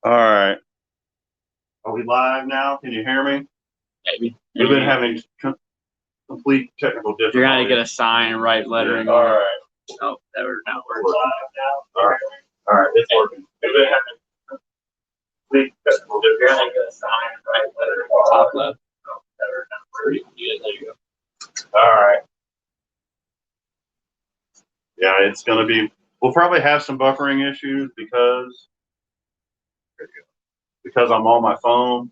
All right. Are we live now? Can you hear me? Maybe. We've been having complete technical difficulties. You're gonna get a sign and write lettering. Yeah. All right. Oh, that would not work. We're live now. All right. All right. It's working. We've been having complete technical difficulties. You're gonna get a sign and write lettering. Top left. Oh, that would not work. Yeah, there you go. All right. Yeah, it's gonna be. We'll probably have some buffering issues because I'm on my phone.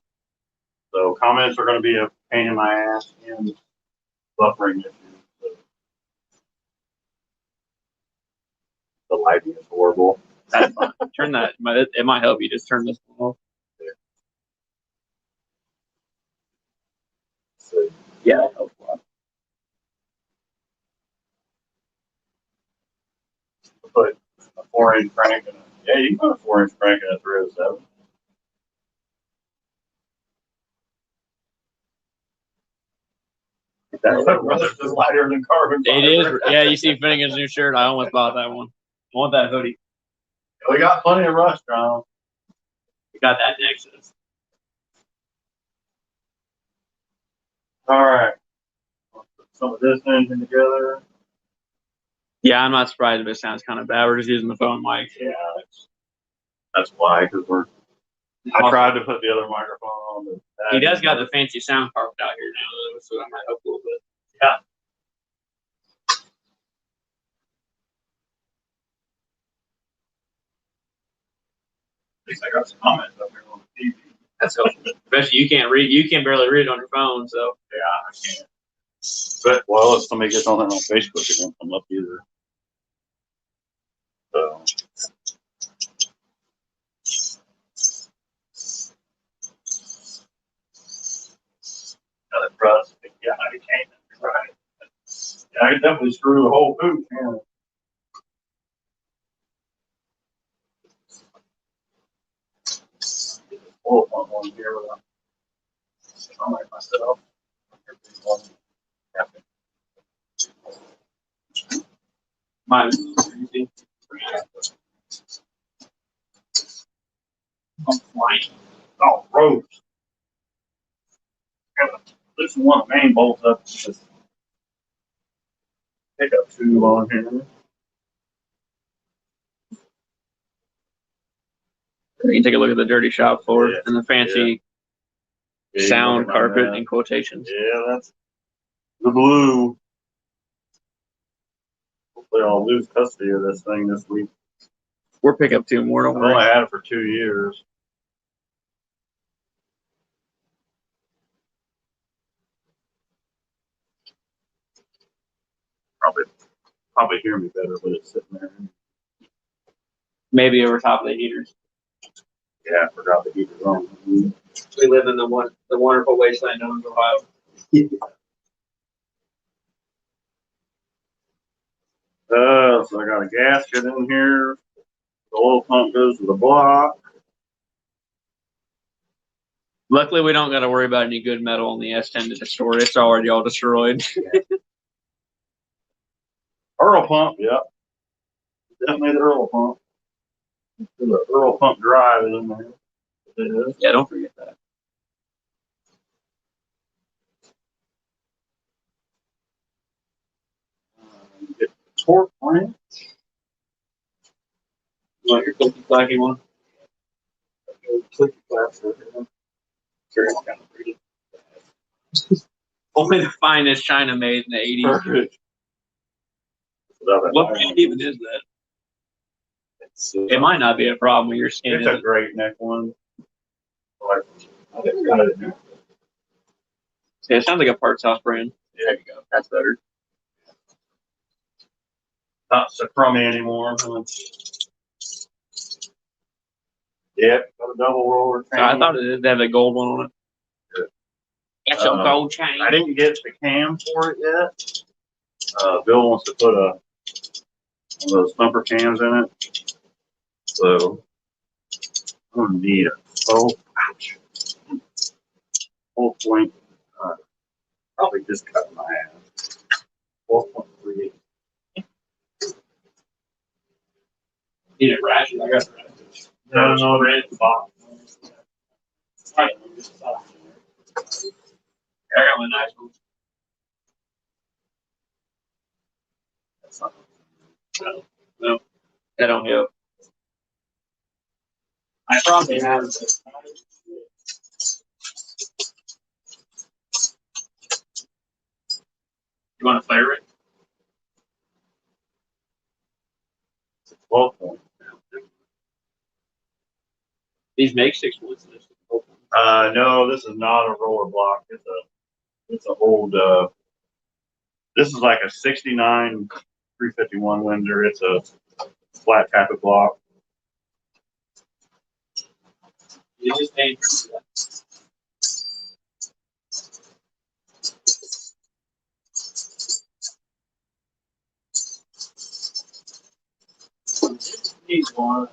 So comments are going to be a pain in my ass and buffering issues. So the lighting is horrible. That's fine. Turn that. It might help you just turn this one off. So, yeah, that helps a lot. Put a 4-inch crank in it. Yeah, you can put a 4-inch crank in a 307. That's just lighter than carbon fiber. It is. Yeah, you see Finnegan's new shirt. I almost bought that one. I want that hoodie. We got plenty of rust, John. We got that Nexus. All right. Let's put some of this engine together. Yeah, I'm not surprised if it sounds kind of bad. We're just using the phone mic. Yeah, that's why, because I tried to put the other microphone on. But he does got the fancy sound carpet out here now, though, so that might help a little bit. Yeah. At least I got some comments up here on the TV. That's helpful. Especially you can't read. You can barely read it on your phone, so yeah, I can't. But well, if somebody gets on there on Facebook, it won't come up either. So. Another rust. Yeah, I can't. Right. Yeah, I can definitely screw the whole boot. Yeah. Pull up on one here without. I might myself. mine is easy. I'm flying. Oh, ropes. Loosen one of the main bolts up. Just pick up tube on here. You can take a look at the dirty shop floor and the fancy sound carpet in quotations. Yeah, that's the blue. Hopefully I'll lose custody of this thing this week. We're picking up 2 more. Don't worry. I've only had it for 2 years. Probably hear me better when it's sitting there. Maybe over top of the heaters. Yeah, I forgot the heater's on. We live in the wonderful wasteland known as Ohio. So I got a gasket in here. The oil pump goes to the block. Luckily, we don't got to worry about any good metal on the S10 to destroy. It's already all destroyed. Earl pump, yep. Definitely the Earl pump. The Earl pump drive is in there. It is. Yeah, don't forget that. Get the torque wrench. You want your clicky clacky one? Clicky claps right here. Sure, it's kind of pretty. Only the finest China made in the 80s. Perfect. What brand even is that? It might not be a problem with your skin. It's a great neck one. I think we got it now. Yeah, it sounds like a parts house brand. Yeah. There you go. That's better. Not so crummy anymore. Yep, got a double roller chain. I thought it did have a gold one on it. That's a gold chain. I didn't get the cam for it yet. Bill wants to put one of those thumper cams in it. So I'm gonna need a ouch. Whole point. Probably just cut my ass. 4.38. Need it ratchet. I got it ratchet. No, red box. Right. I got my nice one. No, I don't have. I probably have. You want to flavor it? 12 point. These make 6 points. No, this is not a roller block. It's a old, this is like a 69 351 Windsor. It's a flat tappet block. You just paid. He's one.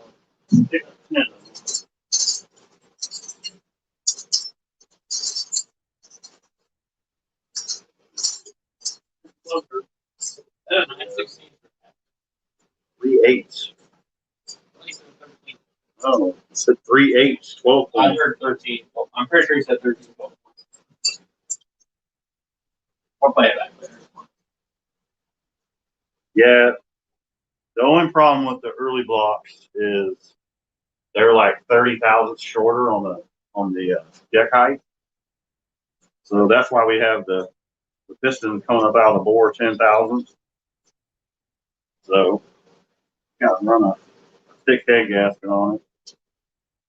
Oh, 916. 3/8. Oh, it said 3/8, 12 I points. heard 13. Well, I'm pretty sure he said 13. I'll play it back later. Yeah. The only problem with the early blocks is they're like 30 thousandths shorter on the deck height. So that's why we have the piston coming up out of the bore 10 thousandths. So got to run a thick head gasket on it,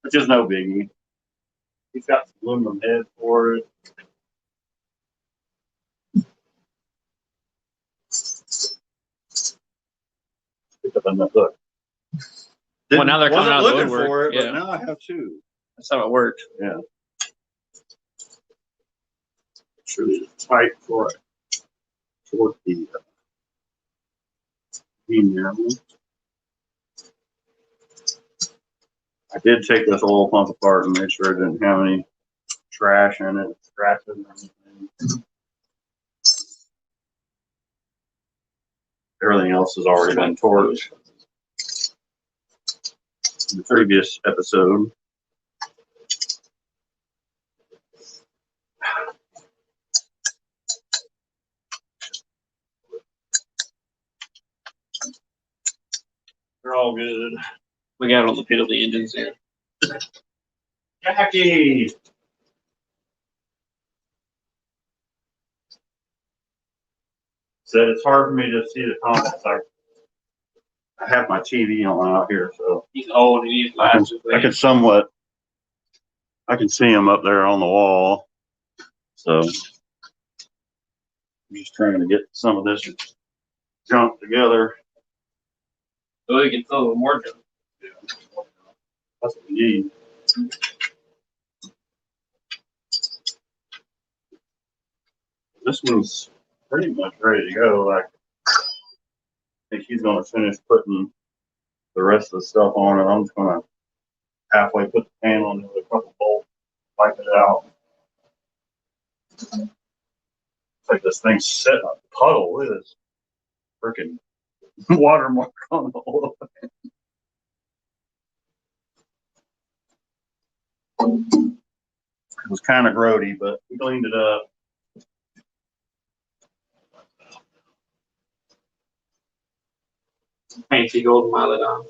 which is no biggie. He's got some aluminum head for it. Pick up another look. Well, now they're coming Wasn't out of the looking woodwork, for it, yeah. but now I have two. That's how it worked. Yeah. Sure, it's tight for it. For the mirror. I did take this oil pump apart and make sure it didn't have any trash in it, scratches or anything. Everything else has already been torched. In the previous episode. They're all good. We got it on the pit of the engines there. Jackie! Said it's hard for me to see the comments. I have my TV on out here, so He's old and he needs glasses. I can somewhat, I can see him up there on the wall. So I'm just trying to get some of this junk together. So we can fill a little more junk. That's what we need. This one's pretty much ready to go. Like, I think he's gonna finish putting the rest of the stuff on it. I'm just gonna halfway put the pan on with a couple bolts, wipe it out. It's like this thing's set in a puddle. Look at this freaking watermark on the oil. It was kind of grody, but we cleaned it up. Fancy golden mileage on.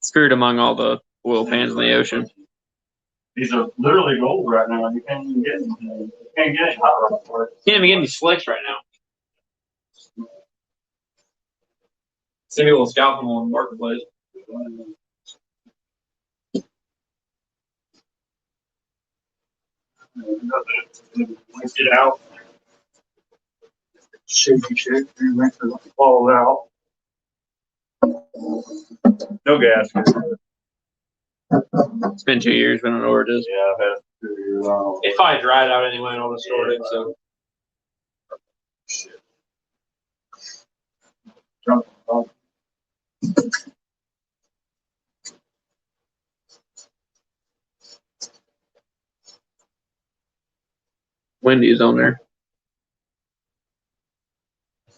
Spirit among all the oil pans in the ocean. These are literally gold right now. You can't even get them. You can't get any hot rod for it. Can't even get any slicks right now. Send me a little scalping on the marketplace. Rinse it out. Shaky shit. Rinse it fall out. No gasket. It's been 2 years. We don't know where it is. Yeah, I've had 2 years on. It probably dried out anyway and all the stored it, so. Shit. Jump. Wendy's on there.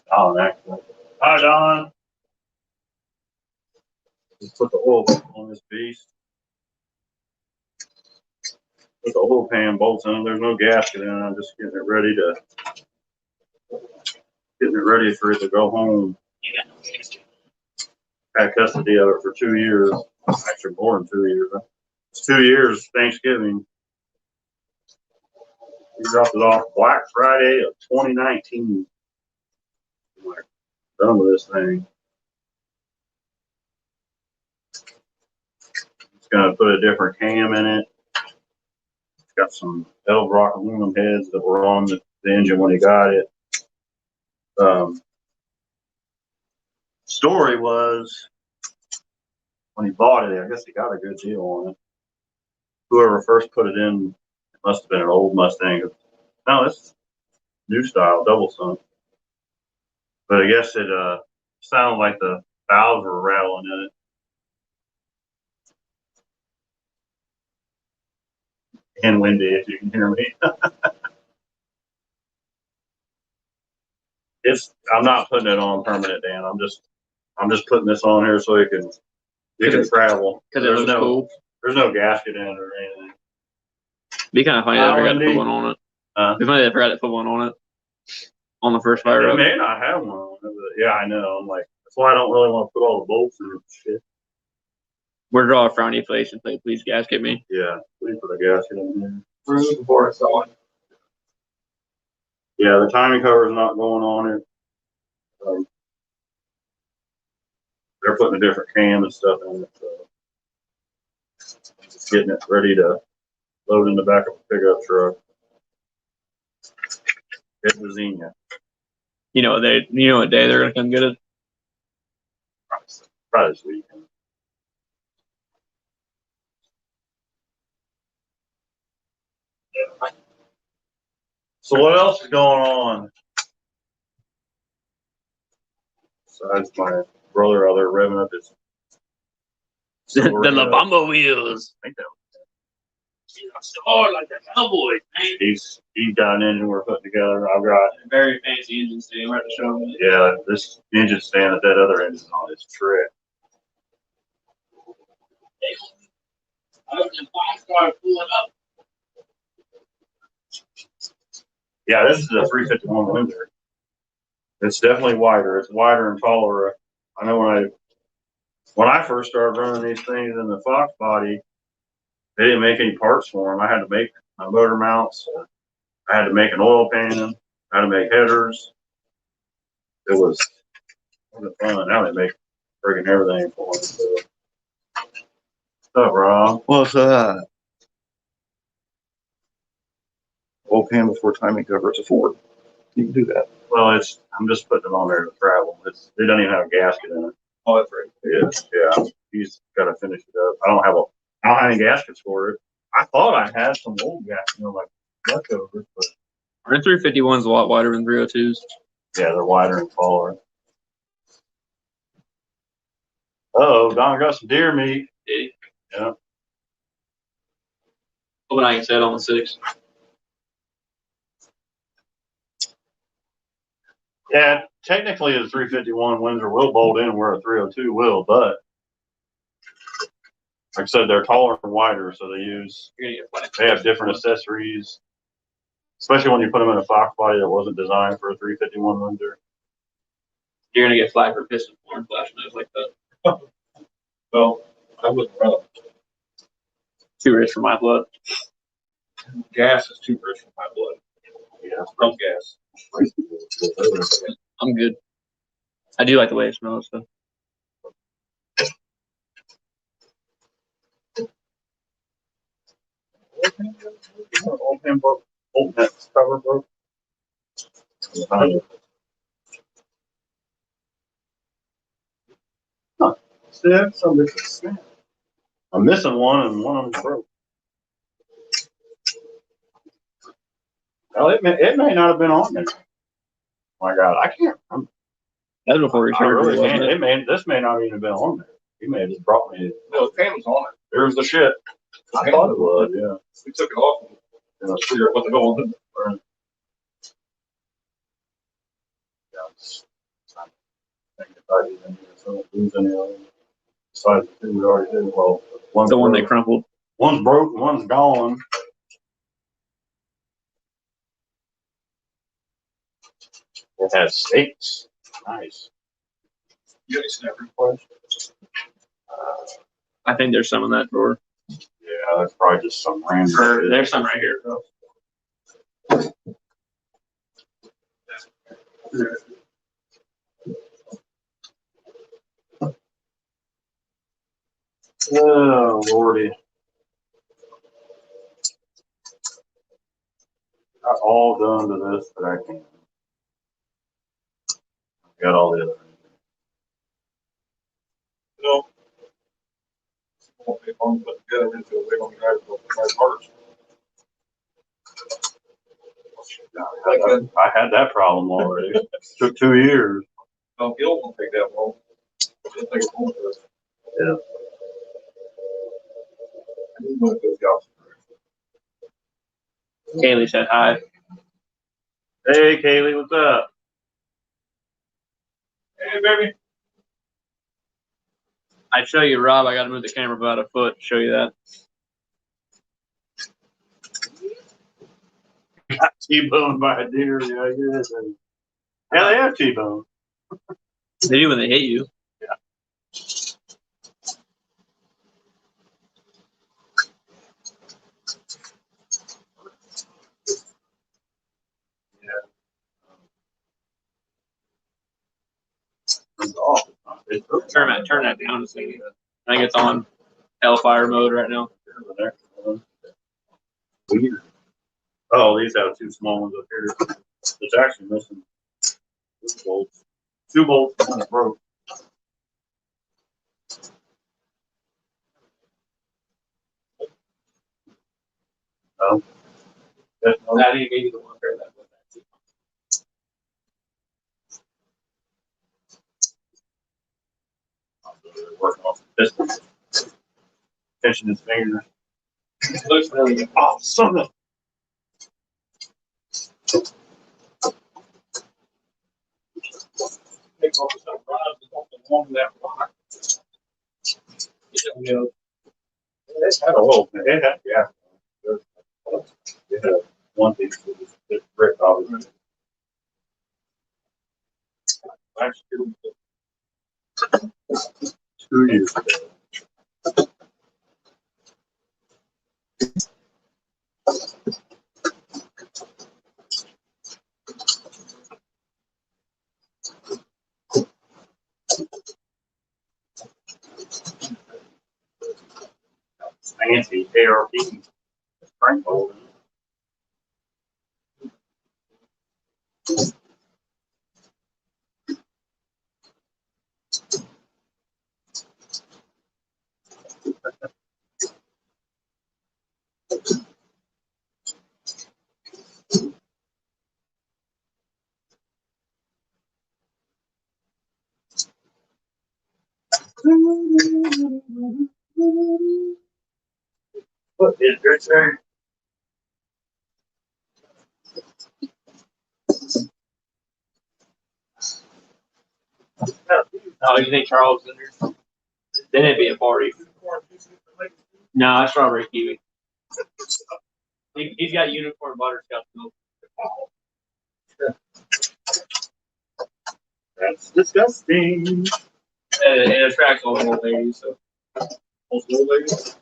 Oh, excellent. Hi, Don. Just put the oil on this beast. Put the oil pan bolts in. There's no gasket in it. I'm just getting it ready for it to go home. Had custody of it for 2 years. Actually, more than 2 years. It's 2 years Thanksgiving. We dropped it off Black Friday of 2019. I'm like, done with this thing. It's gonna put a different cam in it. It's got some Eldrock aluminum heads that were on the engine when he got it. Story was when he bought it, I guess he got a good deal on it. Whoever first put it in, it must have been an old Mustang. No, it's new style, double sunk. But I guess it sounded like the valves were rattling in it. And windy, if you can hear me. I'm not putting it on permanent, Dan. I'm just putting this on here so it can travel. Because it looks cool. There's no gasket in it or anything. Be kind of funny that I forgot to put one on it. Be funny that I forgot to put one on it. On the first fire It up. may not have one on it, but yeah, I know. I'm like, that's why I don't really want to put all the bolts in it. Shit. We're drawing for deflation plate, please gasket me. Yeah, please put a gasket in there. Before it's on. Yeah, the timing cover is not going on it. They're putting a different cam and stuff in it. So just getting it ready to load in the back of a pickup truck. It was Xenia. You know what day they're gonna come get it? Probably this weekend. So what else is going on? Besides my brother out there revving up his The La Bamba wheels. I think that Oh, like the Cowboys, man. he's got an engine we're putting together. I've got Very fancy engine stand. We're at the show. yeah, this engine stand that other engine's on is trick. Yeah, this is a 351 Windsor. It's definitely wider. It's wider and taller. I know when I first started running these things in the Fox body, they didn't make any parts for them. I had to make my motor mounts. I had to make an oil pan. I had to make headers. It was fun. Now they make friggin' everything for them. So. What's up, Rob? What's oil pan before timing cover. It's a Ford. You can do that. Well, I'm just putting it on there to travel. It doesn't even have a gasket in it. Oh, that's right. Yeah. He's got to finish it up. I don't have any gaskets for it. I thought I had some old gaskets, like leftovers, but Our 351's a lot wider than 302s. yeah, they're wider and taller. Oh, Don got some deer meat. Yeah. What I can set on the 6. Yeah, technically the 351 Windsor will bolt in where a 302 will, but like I said, they're taller and wider, so they have different accessories, especially when you put them in a Fox body that wasn't designed for a 351 Windsor. You're gonna get flagged for piston horn flash nose like that. Well, I wouldn't run. Too rich for my blood. Gas is too rich for my blood. Yeah. From gas. I'm good. I do like the way it smells, though. Old pin broke. Old net cover broke. Huh. See, some missing. I'm missing one, and one of them broke. Well, it may not have been on there. My God, I can't. That was before he I started. really can't. This may not even have been on there. He may have just brought me. No, the pan was on it. There's the shit. I thought it was. Yeah. We took it off and figure out what the hell was in it. Besides the two we already did, well, one's The one they broke. crumpled. One's broke, one's gone. It has steaks. Nice. You got any snap requests? I think there's some in that drawer. Yeah, that's probably just some random. Or there's some right here. Oh, Lordy. Got all done to this that I can. Got all the other. No. Won't be long put together until they don't drive the parts. I had that problem already. Took 2 years. No, Gil won't take that long. It'll take a long time. Yeah. I didn't know if those guys. Kaylee said hi. Hey, Kaylee, what's up? Hey, baby. I'd show you Rob. I got to move the camera about a foot to show you that. Got T-boned by a deer. Yeah, I guess. Yeah, they have T-bone. They do when they hit you. Turn that down a second. I think it's on Hellfire mode right now. Weird. Oh, these have 2 small ones up here. It's actually missing 2 bolts. 2 bolts, one's broke. Oh. I didn't give you the one pair that was that. Working off the piston. Catching his fingers. Looks really good. Oh, son of Take off some rods and off the long that rock. You know, It had a little, it had, yeah. It had one piece that was just brick, obviously. Actually, 2 years ago. Fancy ARP crank bolt. What is this there? oh, you think Charles is in here? Then it'd be a party. No, it's strawberry kiwi. He's got unicorn butterscotch milk. That's disgusting. It attracts all the old ladies, so Most old ladies.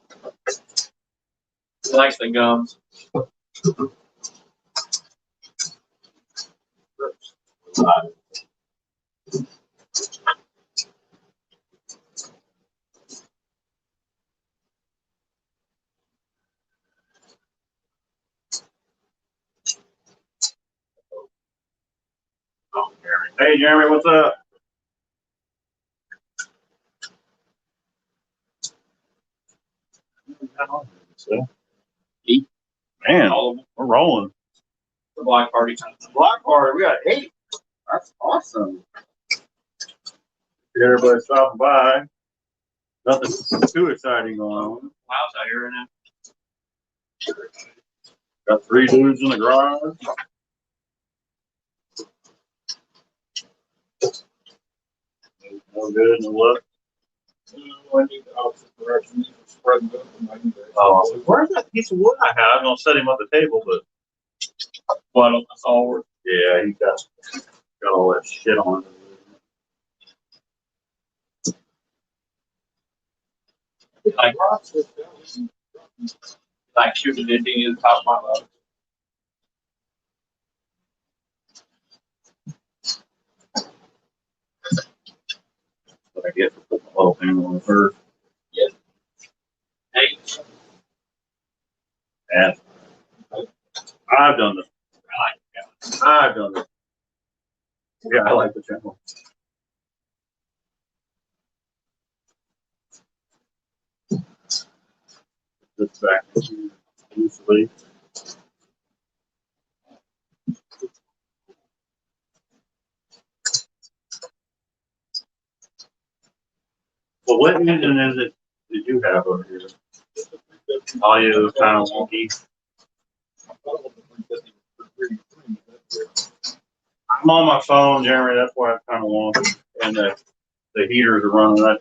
he likes the gums. Oh, Jeremy. Hey, Jeremy, what's up? Man, All of them. we're rolling. The block party kind of. Block party, we got 8. That's awesome. Everybody stopping by. Nothing too exciting going on. Clouds out here right now. Got 3 dudes in the garage. No good, no luck. I need the opposite direction, you can spread it open, I need that. Oh, where's that piece of wood I had? I was gonna set him at the table, but Well, that's all work. yeah, he got all that shit on it. Like, like shooting it in the top of my love. What I get for putting the whole thing on first. Hey, And I've done this. I've done this. Yeah, I like the channel. This back usually. Well, what engine is it that you have over here? Audio kind of wonky. I'm on my phone, Jeremy. That's why I kind of wonky. And the heaters are running. That.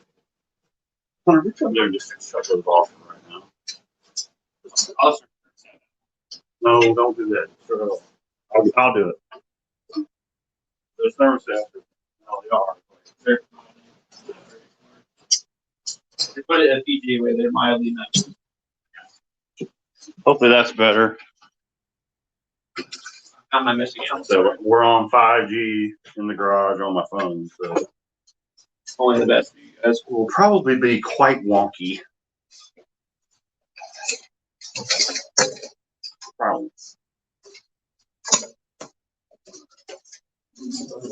Hunter, we come there and just shut those off right now. No, don't do that. Shut it off. I'll do it. The thermostat. No, they are. they put it at PGA way, they're mildly nuts. Hopefully that's better. How am I missing out? So we're on 5G in the garage on my phone. So Only the best for you guys. it will probably be quite wonky. Probably.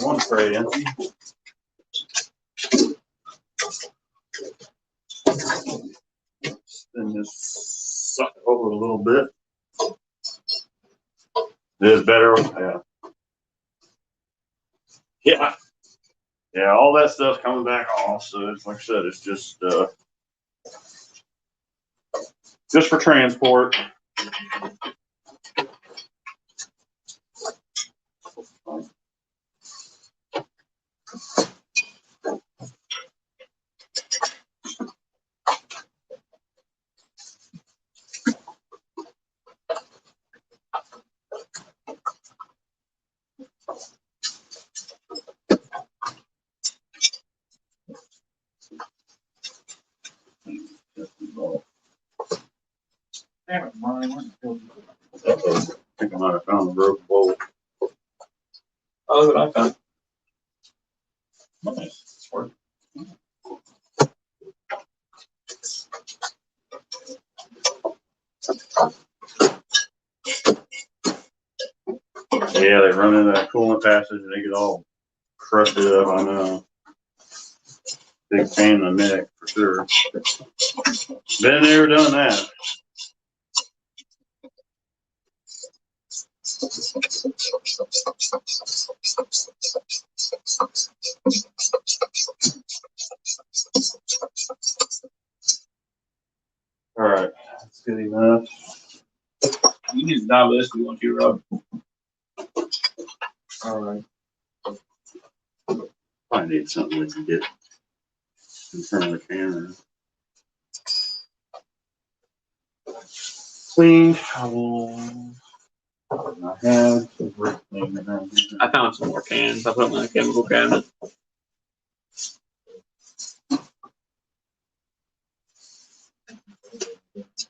One spray in. Then just suck it over a little bit. It is better. Yeah. Yeah. Yeah, all that stuff's coming back off. So it's like I said, it's just for transport. Damn it, Brian, I think I might have found a broken bolt. Oh, look what I found. Nice. It's working. Yeah, they run into that coolant passage and they get all crusted up. I know. Big pain in the neck for sure. Been there, done that. All right, that's good enough. You can dial this if you want to, Rob. All right. I need something we can get in front of the camera. Clean towel. I had some brick laying around here. I found some more cans. I put them in the chemical cabinet.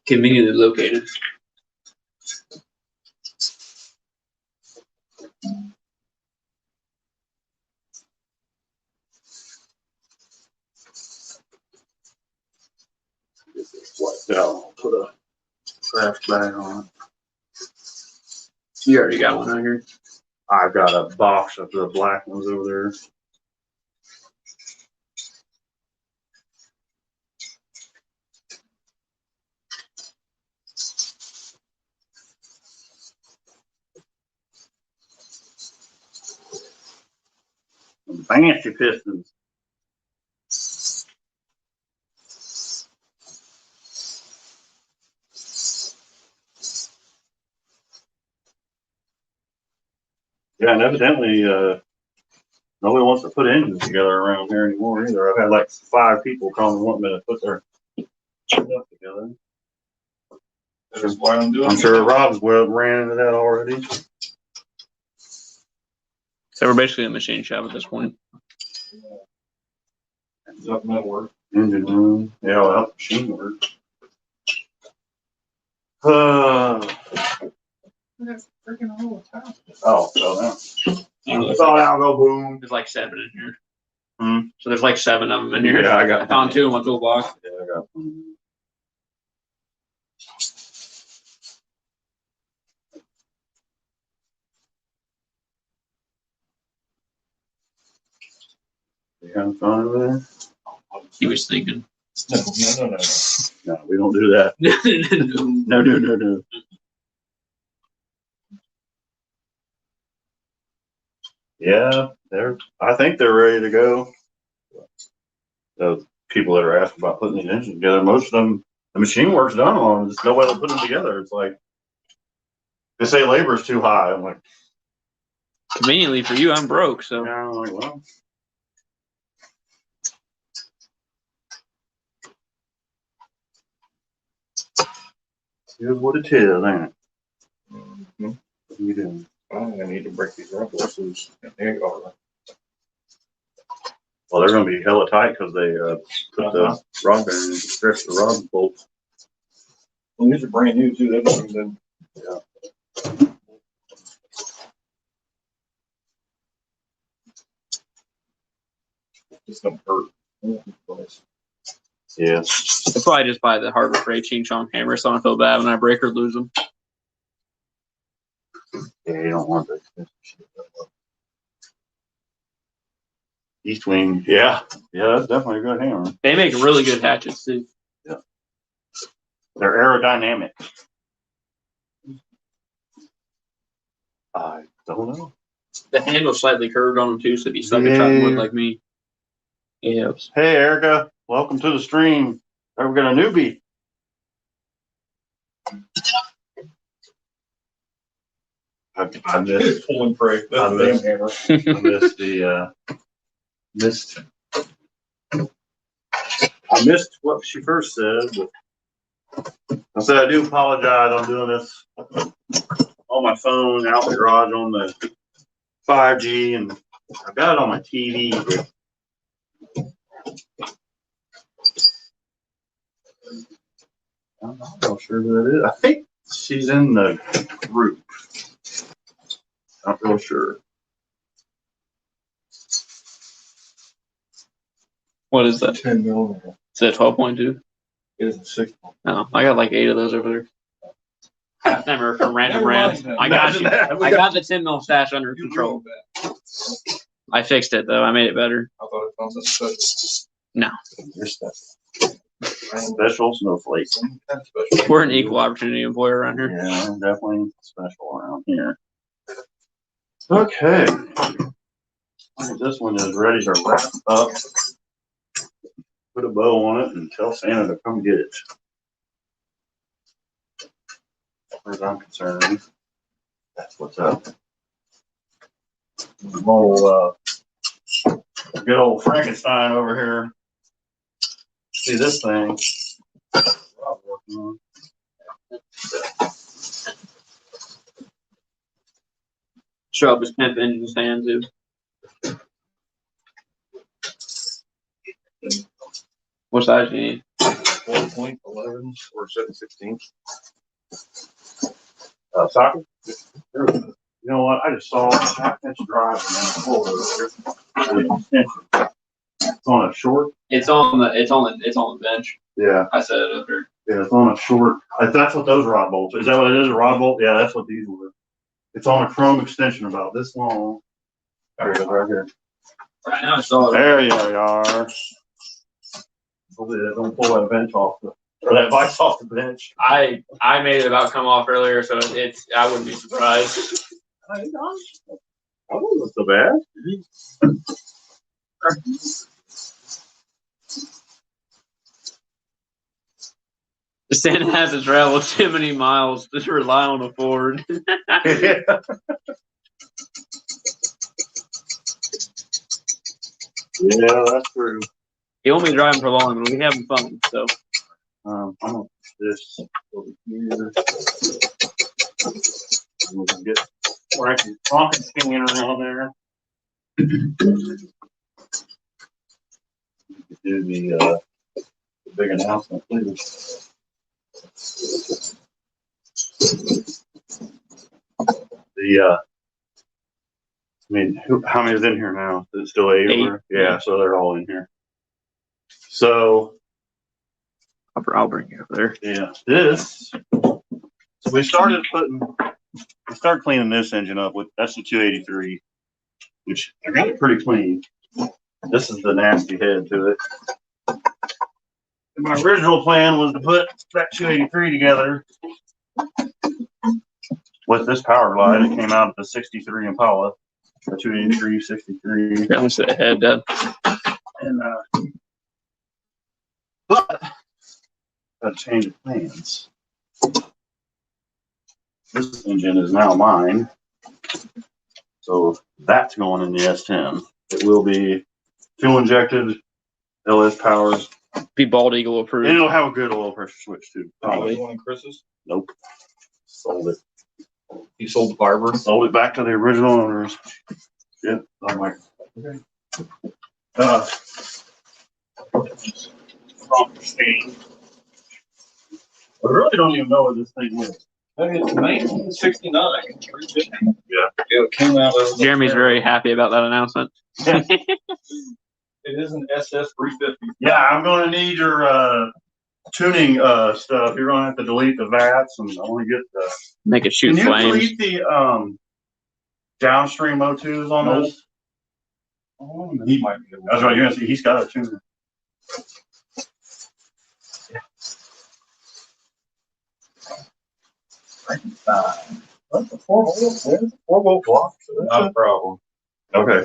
Conveniently located. Get this wiped out. I'll put a craft bag on it. You already got one out here. I've got a box of the black ones over there. Some fancy pistons. Yeah, and evidently, Nobody wants to put engines together around here anymore either. I've had like 5 people call me wanting me to put their stuff together. That's why I'm doing. I'm sure Rob's ran into that already. So we're basically a machine shop at this point. Is that metal work? Engine room. Yeah, well, machine work. That's freaking whole town. Oh, so now. It's all out, go boom. There's like 7 in here. Hmm. So there's like 7 of them in here. Yeah, I got I found 2 in my toolbox. Yeah, I got one. You having fun over there? He was thinking. No. No, we don't do that. No. Yeah, I think they're ready to go. The people that are asking about putting these engines together, most of them, the machine work's done on them. There's no way to put them together. It's like, they say labor is too high. I'm like, Conveniently for you, I'm broke, so. yeah, I'm like, well. Here's what it is, ain't it? Mm-hmm. What are you doing? I need to break these rubber loose. There you are. Well, they're gonna be hella tight because they put the rod bearing and stretch the rod bolts. Well, these are brand new too. They've been done. Yeah. Just don't hurt. Yeah. I'll probably just buy the Harbor Freight Ching Chong hammer so I don't feel bad when I break or lose them. Yeah, you don't want that. East Wing, yeah, that's definitely a good hammer. They make really good hatchets too. Yeah, they're aerodynamic. I don't know. The handle's slightly curved on them too, so if you suck at chopping wood like me. Yeah. Hey, Erica, welcome to the stream. Hey, we got a newbie. I missed Pulling prey. I That's a damn missed- hammer. I missed the I missed what she first said, but I said I do apologize. I'm doing this on my phone out in the garage on the 5G, and I got it on my TV. But I'm not real sure who it is. I think she's in the group. Not real sure. What is that? 10 millimeter. Is that 12.2? It is a 6. No, I got like 8 of those over there. Half them are from Random Never Rants. mind. I got you. That. I got the 10 mil stash under control. I fixed it though. I made it better. I thought it was a special. Your stuff. Special snowflake. Some kind of special. We're an equal opportunity employer around here. Yeah, definitely special around here. Okay. I think this one is ready to wrap up. Put a bow on it and tell Santa to come get it. As far as I'm concerned, that's what's up. Good old Frankenstein over here. See this thing? Rob working on. Show up his pimp engine stand too. What size do you need? 4.11 or 7/16. Socket? You know what? I just saw a half-inch drive in the folder. It's on a short. It's on the bench. Yeah, I set it up here. yeah, it's on a short. That's what those rod bolts. Is that what it is? A rod bolt? Yeah, that's what these were. It's on a chrome extension about this long. There it is, right here. Right now I saw it. There you are. Hopefully they don't pull that bench off or that vise off the bench. I made it about come off earlier, so it's I wouldn't be surprised. I wasn't so bad. Santa has to travel too many miles to rely on a Ford. Yeah, that's true. He won't be driving for long, but we having fun. So I'm gonna put this over here. And we can get Frankie's pocket scanner on there. Do the big announcement, please. I mean, how many is in here now? Is it still eight? Eight. Yeah, so they're all in here. So I'll bring you over there. yeah, this. So we started cleaning this engine up with, that's the 283, which I got it pretty clean. This is the nasty head to it. And my original plan was to put that 283 together with this power glide. It came out of the 63 Impala, the 283, 63. That was the head, Dad. And, but I've changed plans. This engine is now mine. So that's going in the S10. It will be fuel injected, LS powers. Be Bald Eagle And approved. it'll have a good oil pressure switch too. Probably one of Chris's. Nope. Sold it. He sold the Barber. Sold it back to the original owners. Yeah. I'm like, okay. Stain. I really don't even know what this thing is. I think it's 1969. 350. Yeah. It came out of. Jeremy's very happy about that announcement. It is an SS 350. Yeah, I'm gonna need your tuning stuff. You're gonna have to delete the VATs and I wanna get the. Make it shoot Can you flames. delete the downstream O2s on Nope. this? Oh, he might be. That's right, you're gonna see he's got a tuner. That's a 4-volt block. So that's not a problem. Okay.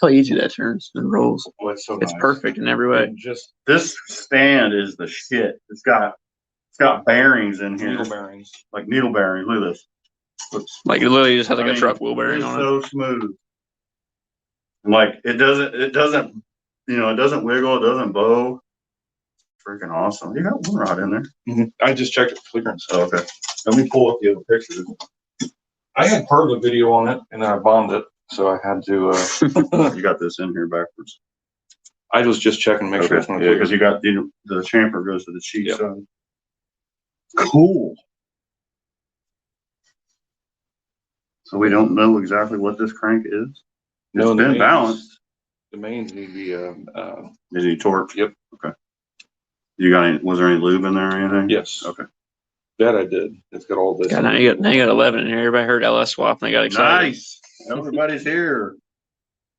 How easy that turns and rolls. Oh, it's so It's nice. perfect in every way. And just This stand is the shit. It's got bearings in here, needle bearings. like needle bearings. Look at this. Looks Like it literally just has like I a mean, truck wheel bearing it's on it. so smooth. Like it doesn't, it doesn't wiggle, it doesn't bow. Freaking awesome. You got one rod in there. I just checked it for clearance. Oh, okay. Let me pull up the other pictures. I had part of the video on it and then I bombed it. So I had to, You got this in here backwards. I was just checking to make sure it's Okay. not Yeah, because you got the chamfer goes to the cheek Yep. side. Cool. So we don't know exactly what this crank is. No, It's the been mains- balanced. The mains need to be, Is he torqued? Yep. Okay. You got any, was there any lube in there or anything? yes. Okay. That I did. It's got all this. God, now you got 11 in here. Everybody heard LS swap and they got excited. Nice. Everybody's here.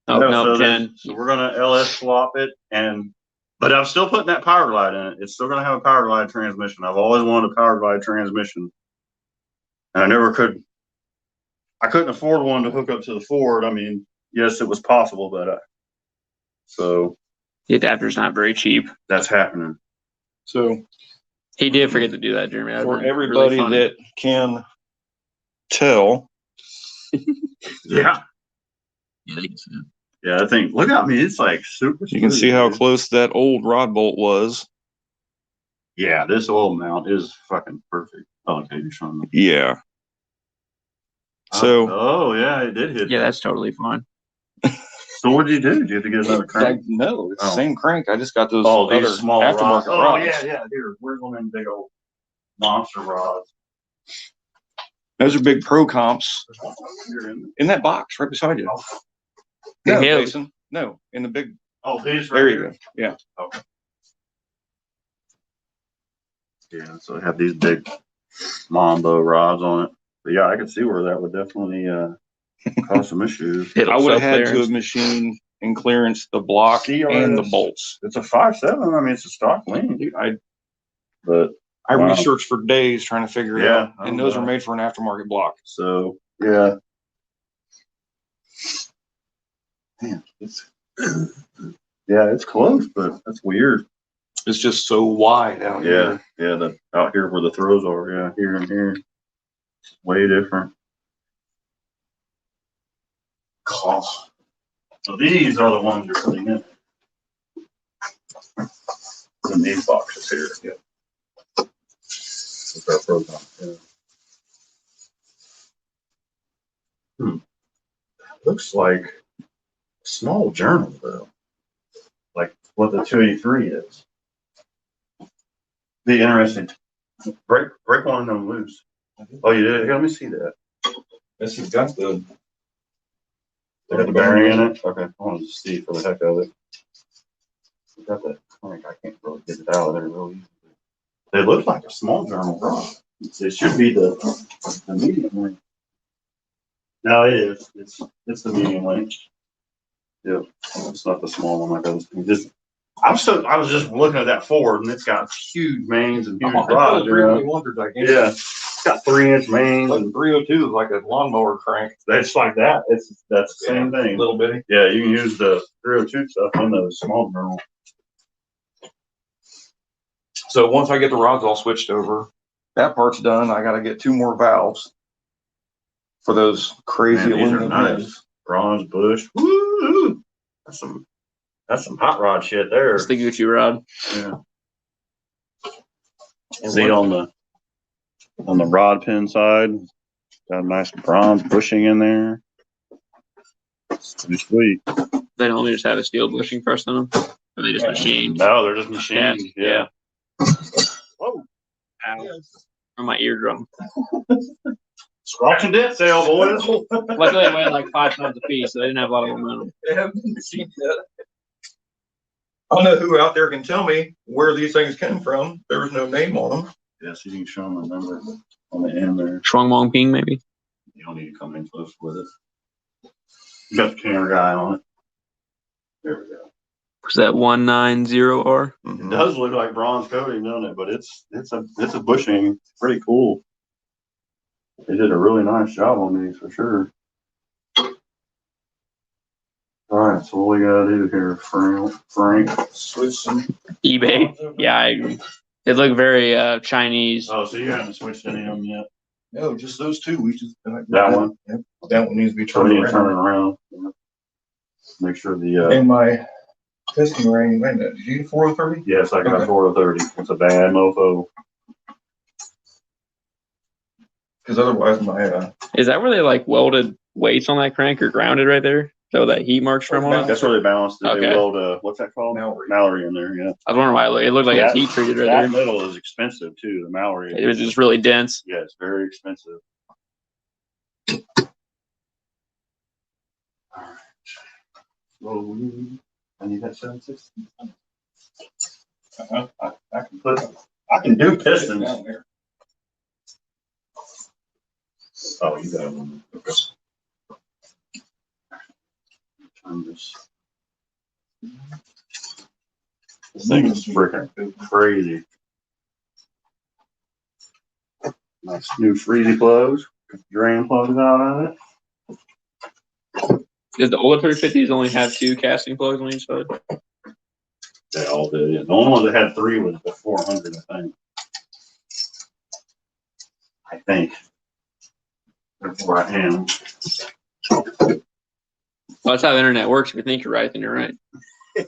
Oh, no, so 10. So we're gonna LS swap it but I'm still putting that power glide in it. It's still gonna have a power glide transmission. I've always wanted a power glide transmission. And I couldn't afford one to hook up to the Ford. I mean, yes, it was possible, but so The adapter's not very cheap. that's happening. So He did forget to do that, Jeremy. That'd for been everybody really funny. that can tell, Yeah. Yeah, I think, look at me. It's like super. you can see how smooth. close that old rod bolt was. Yeah, this oil mount is fucking perfect. Oh, okay, you're showing me. Yeah. So Oh, yeah, it did hit. Yeah, that's totally fine. So what did you do? Did you have to get another crank? no, it's the Oh. same crank. I just got those Oh, other these small aftermarket rods. Oh, rods. yeah. Here, where's one of them big old monster rods? Those are big pro comps Here in- in that box right beside you. Yeah. No, Jason. No, in the big. Oh, these right There you here? go. Yeah. Okay. Yeah, so I have these big Mambo rods on it. But yeah, I could see where that would definitely cause some issues. It'll I would have had to self-clearance. have machined and clearance the block and the CRS. bolts. It's a 5.7. I mean, it's a stock lane, Dude, I but Wow. researched for days trying to figure it Yeah, out, and those oh, are wow. made for an aftermarket block. so yeah. Man, it's close, but that's weird. It's just so wide out Yeah, here. yeah, out here where the throws are, yeah, here and here. Way different. Oh, So these are the ones you're putting in. In these boxes here. Yeah. With our program. Yeah. Looks like a small journal though. Like what the 283 is. Be interesting. Break one of them loose. Oh, you did? Here, let me see that. This has got the. They got the bearing in it? Okay, I wanted to see for the heck of it. Got that crank. I can't really get it out of there really easily. They look like a small journal, bro. It should be the medium length. No, it is. It's the medium length. Yep. It's not the small one like those. I was just looking at that Ford and it's got huge mains and huge rods. Really wondered, like, Yeah. It's got 3-inch mains like and 302 is like a lawnmower crank. it's like that. That's the same thing. Little bitty. Yeah, you can use the 302 stuff in those small journals. So once I get the rods all switched over, that part's done. I got to get 2 more valves for those crazy Man, these are aluminum nice. heads. Bronze bush. Woo! That's some hot rod shit there. It's the Gucci rod. Yeah. See on the rod pin side, got a nice bronze bushing in there. It's pretty sweet. They don't just have a steel bushing pressed on them. Or they just machined. No, they're just machined. Yeah. Whoa. Ow. On my eardrum. Scratch and dent sale, boys. Luckily, they weighed like 5 pounds a piece, so they didn't have a lot of momentum. They haven't been machined yet. I don't know who out there can tell me where these things came from. There was no name on them. Yes, you can show them the number on the end there. Shuang Mong Ping, maybe. You don't need to come in close with it. You got the camera guy on it. There we go. Was that 190R? It does look like bronze coating, doesn't it? But it's a bushing. Pretty cool. They did a really nice job on these for sure. All right, so what we gotta do here, Frank? Switch some. eBay. Yeah, I agree. They look very Chinese. Oh, so you haven't switched any of them yet? No, just those 2. We just That one? Yep. That one needs to be So turned we need to turn it around. around. Yeah. Make sure the And my piston ring. Wait a minute. Did you get 430? yes, I got Okay. 430. It's a bad mofo. Because otherwise, my Is that where they like welded weights on that crank or grounded right there? So that heat marks from on it? That's where they balanced it. They Okay. weld what's that called? Mallory. Mallory in there. Yeah. I was wondering why it looked like That- it's heat treated right That there. metal is expensive too. The Mallory. It was just really dense. Yeah, it's very expensive. All right. So I need that 760. I can do pistons. Down there. Oh, you got one. Okay. Turn this. This thing is freaking crazy. Nice new freezy plugs. Drain plugs out of it. Does the older 350s only have 2 casting plugs on each side? They all did. Yeah. The only one that had 3 was the 400, I think. That's where I am. Well, that's how the internet works. If you think you're right, then you're right. You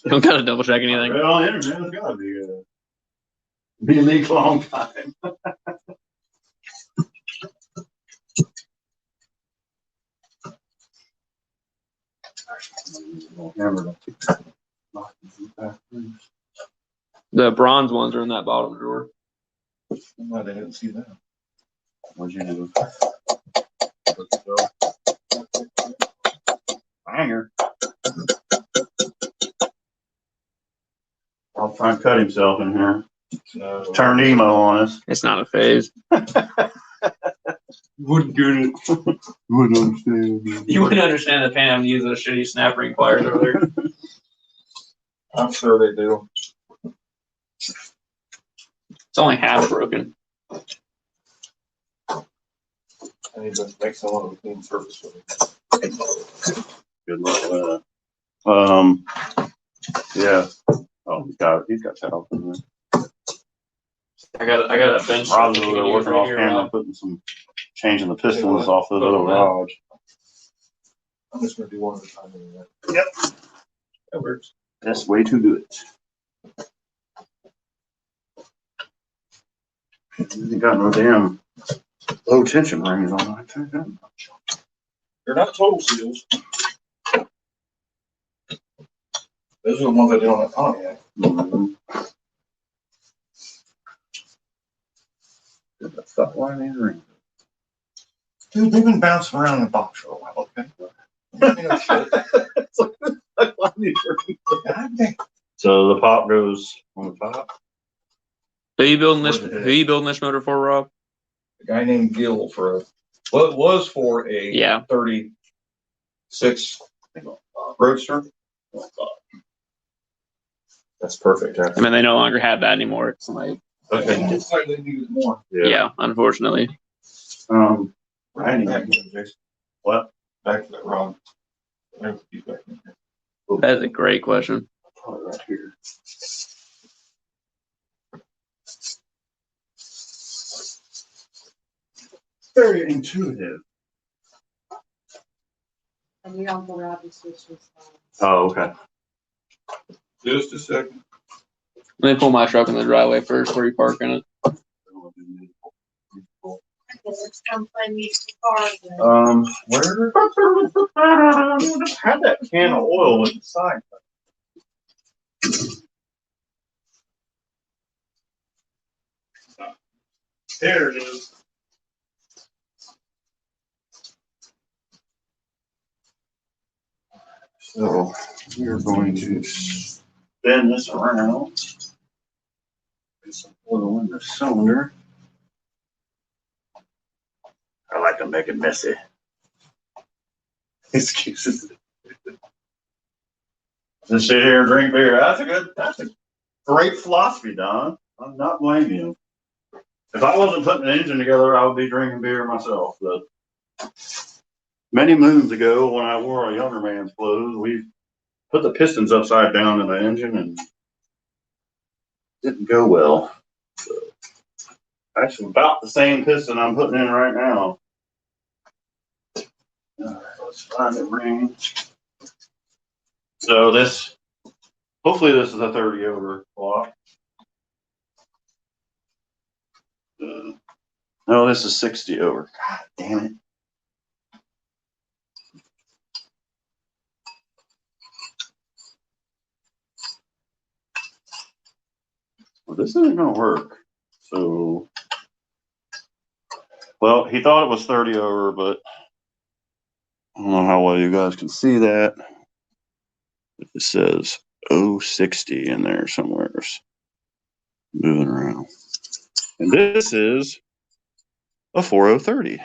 don't gotta double check anything. Right on the internet, it's gotta be me for a long time. The bronze ones are in that bottom drawer. I'm glad I didn't see that. What'd you do? Hanger. I'll try and cut himself in here. No. Turned emo on us. It's not a phase. Wouldn't get it. Wouldn't understand. You wouldn't understand the pain having to use those shitty snap ring pliers earlier. I'm sure they do. It's only half broken. I need to make someone with a clean surface for me. Good luck with that. Yeah. Oh, he's got that off in there. I got a bench. Rob's over there working off camera, changing the pistons off those little rods. I'm just gonna do one at a time anyway. That works. That's way too good. You got no damn low tension rings on that thing. They're not total seals. Those are the ones I did on the Pontiac. Stop lining these rings. Dude, they've been bouncing around in the box for a while, okay? So the pop goes on the top. Who you building this? Where's the head? Who you building this motor for, Rob? A guy named Gill for it was for a Yeah. 36 Roadster. That's perfect, I actually. mean, they no longer have that anymore. It's like, Okay. It's like they need it more. yeah, unfortunately. Randy, what? Back to that Rob. That is a great question. Probably right here. Very intuitive. And your Uncle Robbie switches. Oh, okay. Just a second. Let me pull my truck in the driveway first. Where you parking it? Let's come find me some cars. Where? Had that can of oil with the side. There it is. So we're going to spin this around. Put some oil in the cylinder. I like to make it messy. Excuses. Just sit here and drink beer. That's a great philosophy, Don. I'm not blaming you. If I wasn't putting an engine together, I would be drinking beer myself. But many moons ago, when I wore a younger man's clothes, we put the pistons upside down in the engine and it didn't go well. So, actually, about the same piston I'm putting in right now. All right, let's find the ring. So this, hopefully this is a 30 over block. No, this is 60 over. God damn it. Well, this isn't gonna work. So, well, he thought it was 30 over, but I don't know how well you guys can see that. It says 060 in there somewhere. Moving around. And this is a 4030.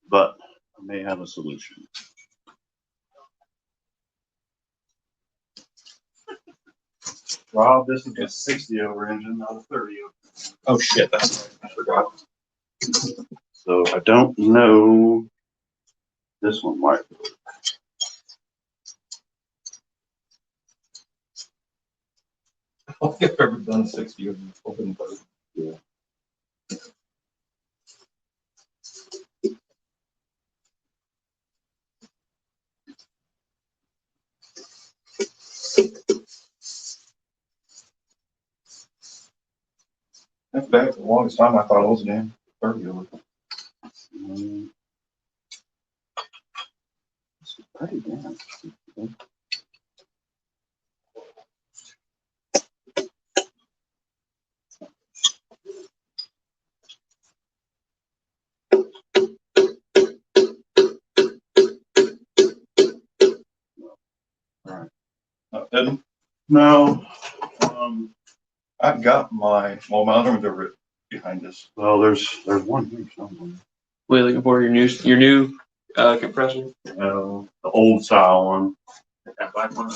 But I may have a solution. Rob, this is a 60 over engine, not a 30 over. Oh shit, that's right. I forgot. So I don't know. This one might. I don't think I've ever done 60 of open boat. Yeah. That's bad. For the longest time, I thought it was an damn 30 over. It's pretty damn. Didn't? No. I've got my other one's over behind us. Well, there's one here somewhere. What are you looking for? Your new compressor? The old style one. That black one.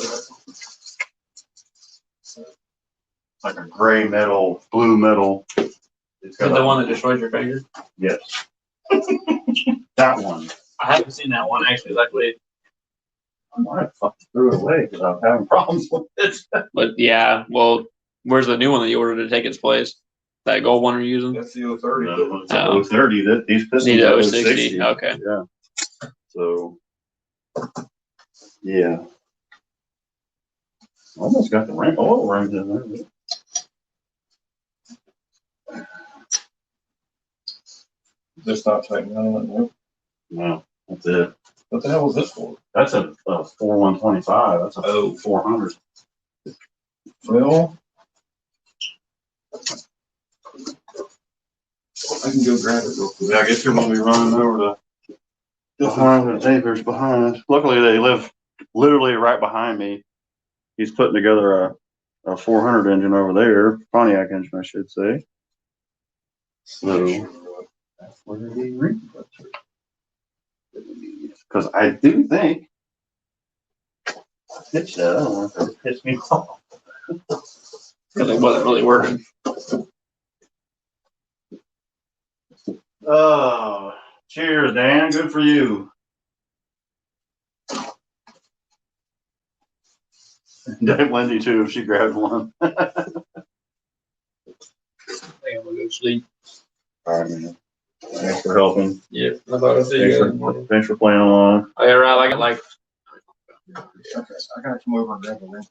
Like a gray metal, blue metal. It's Is it the one that destroyed your finger? Yes. That one. I haven't seen that one actually. Luckily, I might have fucking threw it away because I'm having problems with it. but yeah. Well, where's the new one that you ordered to take its place? That gold one you're using? That's the 030. No, it's a 030 that these pistons Need are a 060. 060. Okay. Yeah. So So, yeah. Almost got the oil rings in there. Just not tightening on it. No, that's it. What the hell was this for? That's a 4125. That's a Oh. 400. Well, I can go grab it real quick. Yeah, I guess you're gonna be running over to behind the neighbors behind. Luckily, they live literally right behind me. He's putting together a 400 engine over there, Pontiac engine, I should say. So that's where the ring clips are. Because I do think I pitched that. I don't know if it pissed me off. Because it wasn't really working. Oh, cheers, Dan. Good for you. Dave Wendy too, if she grabbed one. I think I'm gonna go sleep. All right, man. Thanks for helping. Yeah, I thought I'd see you guys. Thanks for playing along. Oh, yeah, right. I got like Okay, I gotta come over and grab the ring.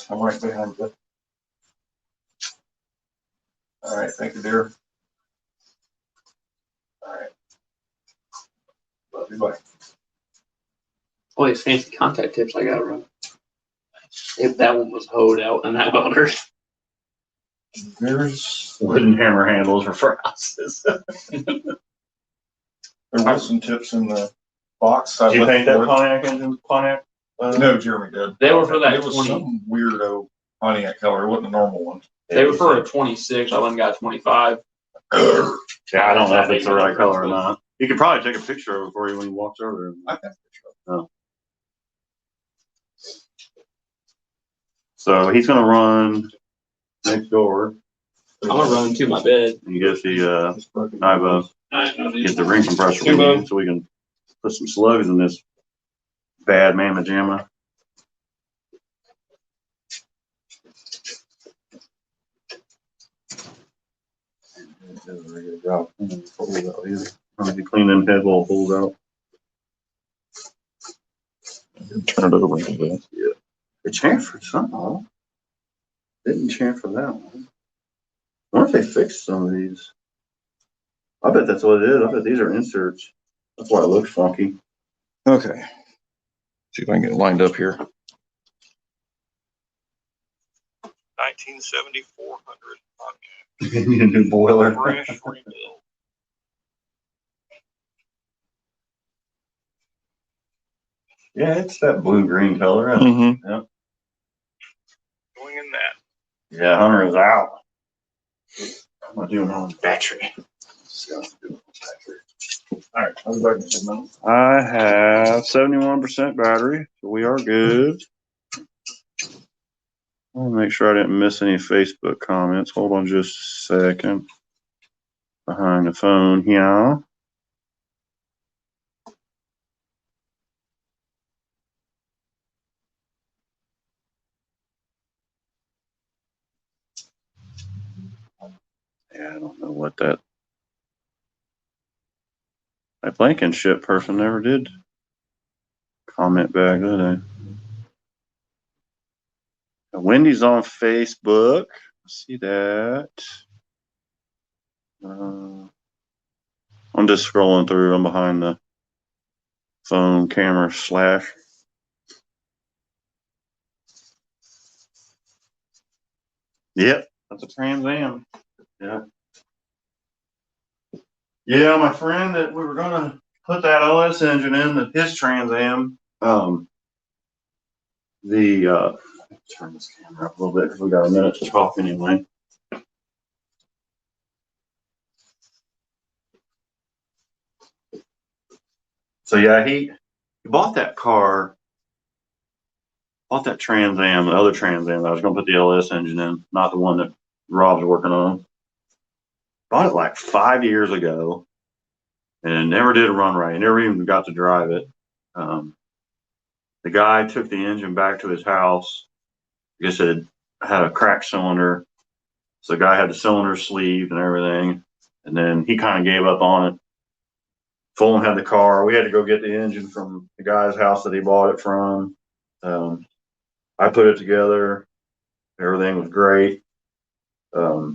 I'm right behind you. All right, thank you, dear. All right. Love you, bye. all these fancy contact tips I got run. If that one was hoed out in that motor. There's, Wooden hammer handles for houses. there was some tips in the box. Did you paint that Pontiac engine? Pontiac? No, Jeremy did. They were for that It was 20. some weirdo Pontiac color. It wasn't a normal one. They were for a 26. I went and got a 25. Yeah, I don't know if it's the right color or not. You could probably take a picture of it for you when he walks over I there. think it's So he's gonna run next door I'm gonna run to my bed. and get the get the ring compressor we need so we can put some slugs in this bad mamma jamma. Maybe clean them head wall holes out. Turn it over into that. Yeah. It chamfered somehow. Didn't chamfer that one. I wonder if they fixed some of these. I bet that's what it is. I bet these are inserts. That's why it looks funky. Okay. See if I can get it lined up here. 1970 400. You need a new boiler. Fresh rebuild. Yeah, it's that blue-green color. Mm-hmm. Yep. Going in that. Yeah, Hunter is out. I'm gonna do it on battery. All right, I'll be back in 10 minutes. I have 71% battery, so we are good. I want to make sure I didn't miss any Facebook comments. Hold on just a second. Behind the phone here. Yeah, I don't know what that Blankenship person never did comment back, did they? Wendy's on Facebook. I see that. I'm just scrolling through. I'm behind the phone camera slash. Yep, that's a Trans Am. Yeah. Yeah, my friend that we were gonna put that OS engine in his Trans Am. Turn this camera up a little bit because we got a minute to talk anyway. So yeah, he bought that car, bought that Trans Am, the other Trans Am that I was gonna put the LS engine in, not the one that Rob's working on. Bought it like 5 years ago and never did a run right. Never even got to drive it. The guy took the engine back to his house. I guess it had a cracked cylinder. So the guy had the cylinder sleeved and everything. And then he kind of gave up on it. Fulham had the car. We had to go get the engine from the guy's house that he bought it from. I put it together. Everything was great. I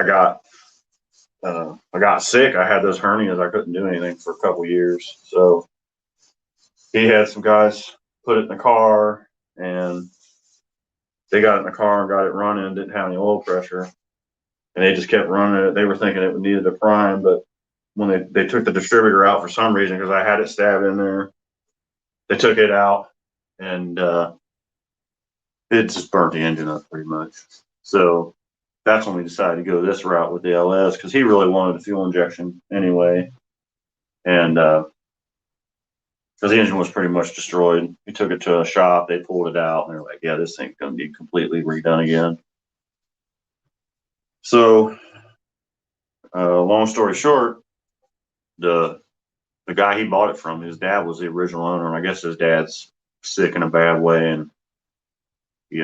got sick. I had those hernias. I couldn't do anything for a couple years. So he had some guys put it in the car, and they got it in the car and got it running. Didn't have any oil pressure, and they just kept running it. They were thinking it needed a prime, but when they took the distributor out for some reason, because I had it stabbed in there, they took it out, and it just burnt the engine up pretty much. So that's when we decided to go this route with the LS, because he really wanted a fuel injection anyway. And because the engine was pretty much destroyed, we took it to a shop, they pulled it out, and they're like, yeah, this thing's going to be completely redone again. So long story short, the guy he bought it from, his dad was the original owner, and I guess his dad's sick in a bad way, and he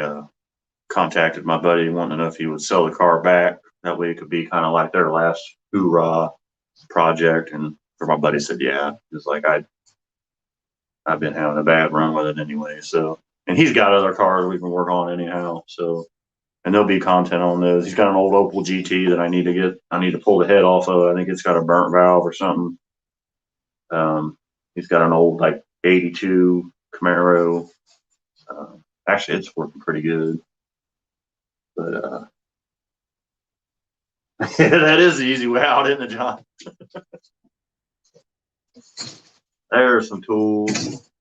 contacted my buddy wanting to know if he would sell the car back. That way it could be kind of like their last hoorah project. And for my buddy said, yeah, it's like I've been having a bad run with it anyway. So, and he's got other cars we can work on anyhow. So, and there'll be content on those. He's got an old Opel GT that I need to pull the head off of. I think it's got a burnt valve or something. He's got an old like 82 Camaro. Actually, it's working pretty good. But that is the easy way out, isn't it, John? There are some tools.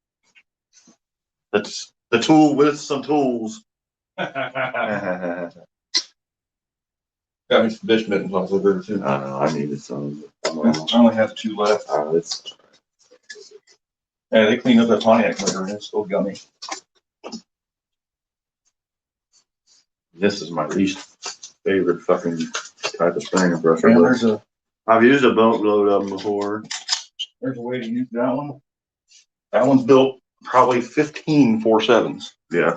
That's the tool with some tools. Got me some dish mittens on the too. I know, I needed some. I only have 2 left. Yeah, they cleaned up that Pontiac later and it's still gummy. This is my least favorite fucking type of Springer brush. Man, I've used a boatload of them before. there's a way to use that one. That one's built probably 15 4.7s. Yeah.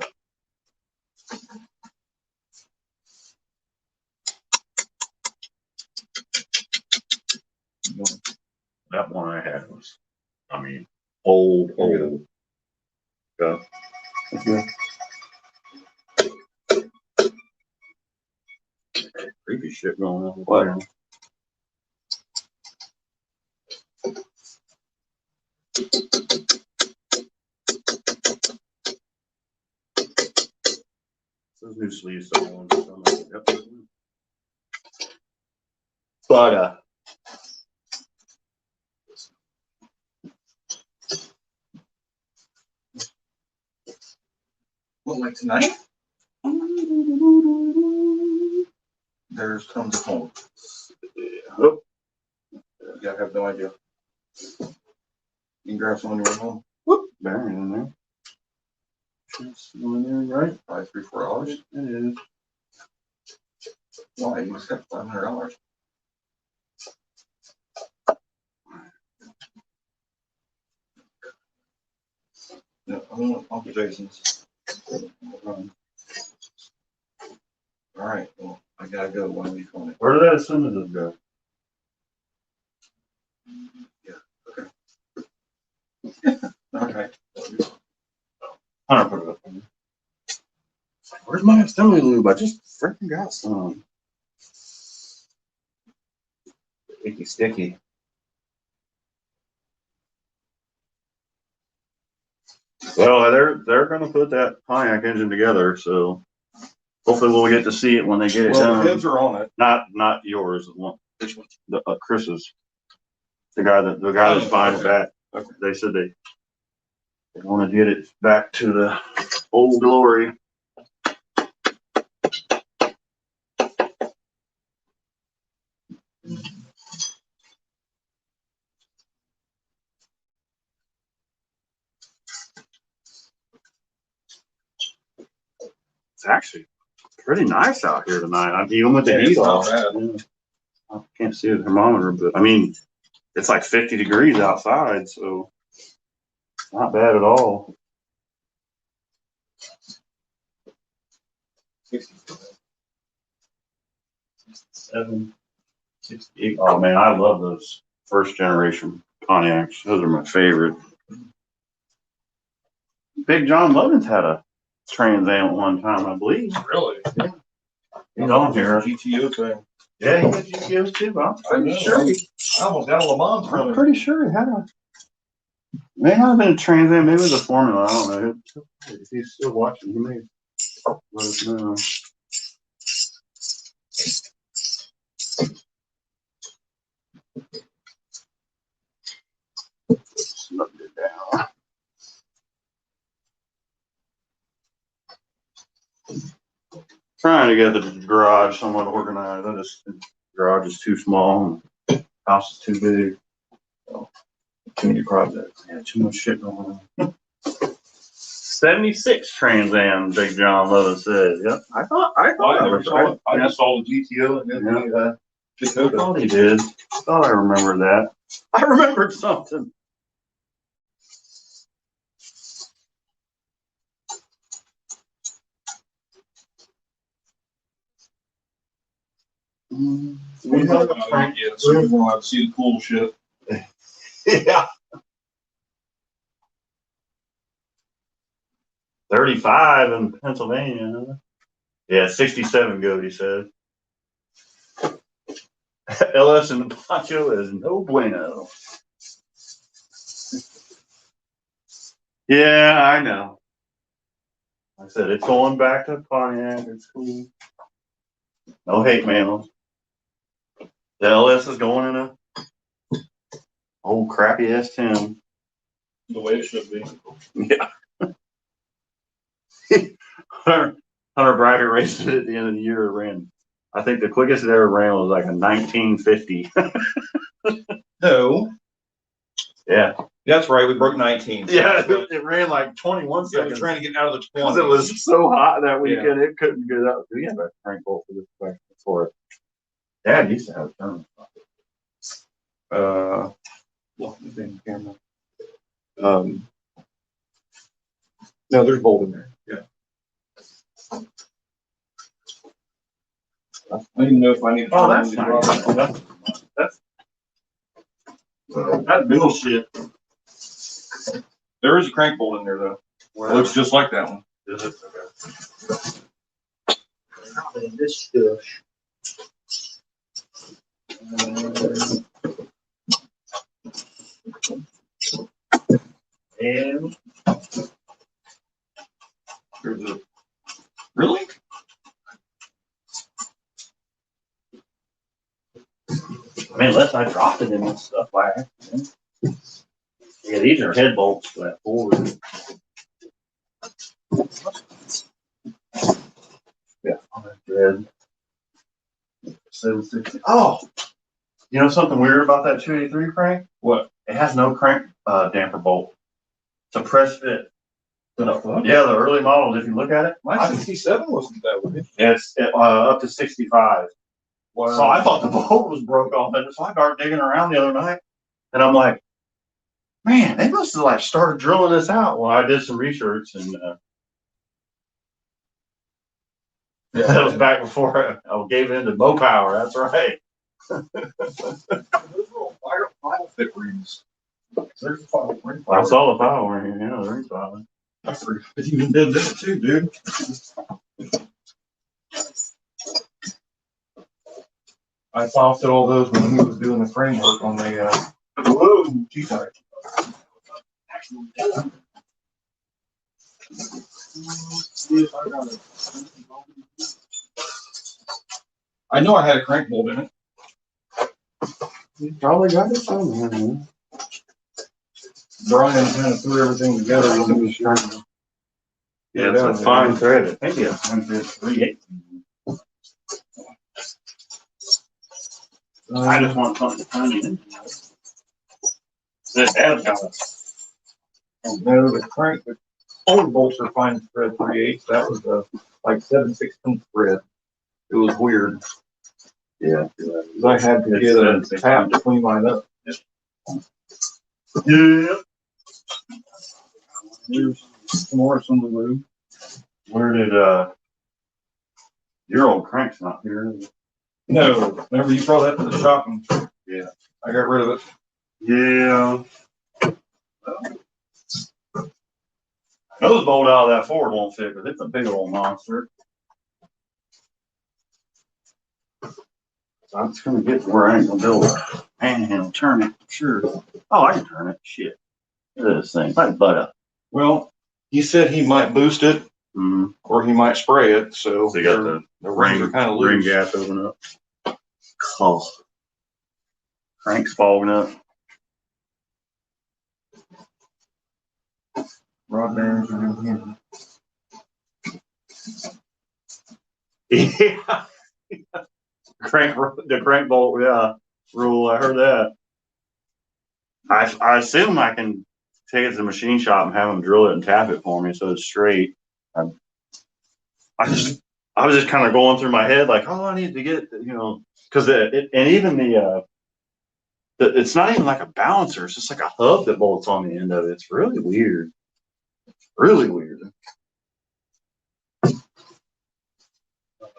That one I had was, I mean, old. Yeah. Creepy shit going on. What? Those new sleeves don't want to. Yep. But What, like tonight? There's tons of home. oh, Yeah, I have no idea. You can grab some on your way home. there in there. It's in there, right? Probably $3-4. It is. Why? You must have $500. No, I'm on Uncle Jason's. All right, well, I gotta go. When we phone it. Where did that ascendant go? Okay. Hunter put it up there. Where's my assembly lube? I just freaking got some. Icky sticky. Well, they're gonna put that Pontiac engine together, so hopefully we'll get to see it when they get it Well, the done. heads are on it. Not yours, the one, Chris's. The guy that's buying it back. Okay. They said they want to get it back to the old glory. It's actually pretty nice out here tonight. I'm even with the Yeah, it's heat not off. bad. Yeah. I can't see the thermometer, but I mean, it's like 50 degrees outside, so not bad at all. 7. Oh man, I love those first generation Pontiacs. Those are my favorite. Big John Lovins had a Trans Am one time, I believe. Really? He's on here. GTO thing. Yeah, he had GTOs too. I'm pretty sure. I almost got a Le Mans from I'm him. pretty sure he had a. May not have been a Trans Am. Maybe it was a Formula. I don't know. If he's still watching, he may let us know. Snubbed it down. Trying to get the garage somewhat organized. The garage is too small and house is too big. So, too many projects. Yeah, too much shit going on. 76 Trans Am, Big John Lovin said. Yep. I thought I was right. I just saw the GTO and then the I Dakota. thought he did. I thought I remembered that. I remembered something. Yeah, so we're gonna see the cool shit. Yeah. 35 in Pennsylvania. Huh? Yeah, 67 good, he said. LS and the Poncho is no bueno. Yeah, I know. I said it's going back to Pontiac. It's cool. No hate mail. The LS is going in a old crappy S10. The way it should be. Yeah. Hunter Braggett raced it at the end of the year. It ran. I think the quickest it ever ran was like a 1950. No. Yeah. That's right, we broke 19. Yeah, it ran like 21 Yeah, we're seconds. trying to get out of the 20s. Because it was so hot that weekend, it couldn't get out. We have a crank bolt for this thing for it. Dad used to have a tournament. Well, the thing, camera. No, there's bolt in there. Yeah. I don't even know if I need to. Oh, that's nice. That's bullshit. There is a crank bolt in there though. It looks just like that one. Is it? Okay. This stuff. And There's a. Really? I mean, unless I dropped it in this stuff by accident. Yeah, these are head bolts for that forward. Yeah, on that thread. 760. Oh, you know something weird about that 283 crank? What? It has no crank damper bolt. It's a press fit. No. Yeah, the early models, if you look at it, My 67 wasn't that way. it's up to 65. Wow. So I thought the bolt was broke off, and so I started digging around the other night, and I'm like, man, they must have like started drilling this out. Well, I did some research, and that was back before I gave in to Mow Power. That's right. Those little file fit rings. There's a file ring. I saw the file right here. Yeah, the ring file. I forgot you even did that too, dude. I file fit all those when he was doing the framework on the whoa, G-type. I know I had a crank bolt in it. You probably got it somewhere, man. Brian kind of threw everything together when he was trying to. Yeah, it's a fine thread. Maybe a fine thread 3/8. I just want something funny. This has got it. No, the crank, the old bolts are fine thread 3/8. That was a like 7/16 thread. It was weird. Yeah. 'Cause I had to get a tap to clean mine up. Yeah. There's some more on the lube. Where did your old crank's not here? Is it? No, remember you brought that to the shop and Yeah. I got rid of it. Yeah. Those bolt out of that Ford won't fit, because it's a big old monster. So I'm just gonna get to where I ain't gonna be able to handheld turn it, sure. Oh, I can turn it, shit. Look at this thing, like butter. Well, he said he might boost it Mm-hmm. or he might spray it, so. So you got the rings are kind of ring loose. gap open up. Oh. Crank's fogging up. Rod bearings are in here. Yeah. The crank bolt, yeah, rule, I heard that. I assume I can take it to the machine shop and have them drill it and tap it for me so it's straight. I was just kind of going through my head like, oh, I need to get, because and even it's not even like a balancer. It's just like a hub that bolts on the end of it. It's really weird. Really weird.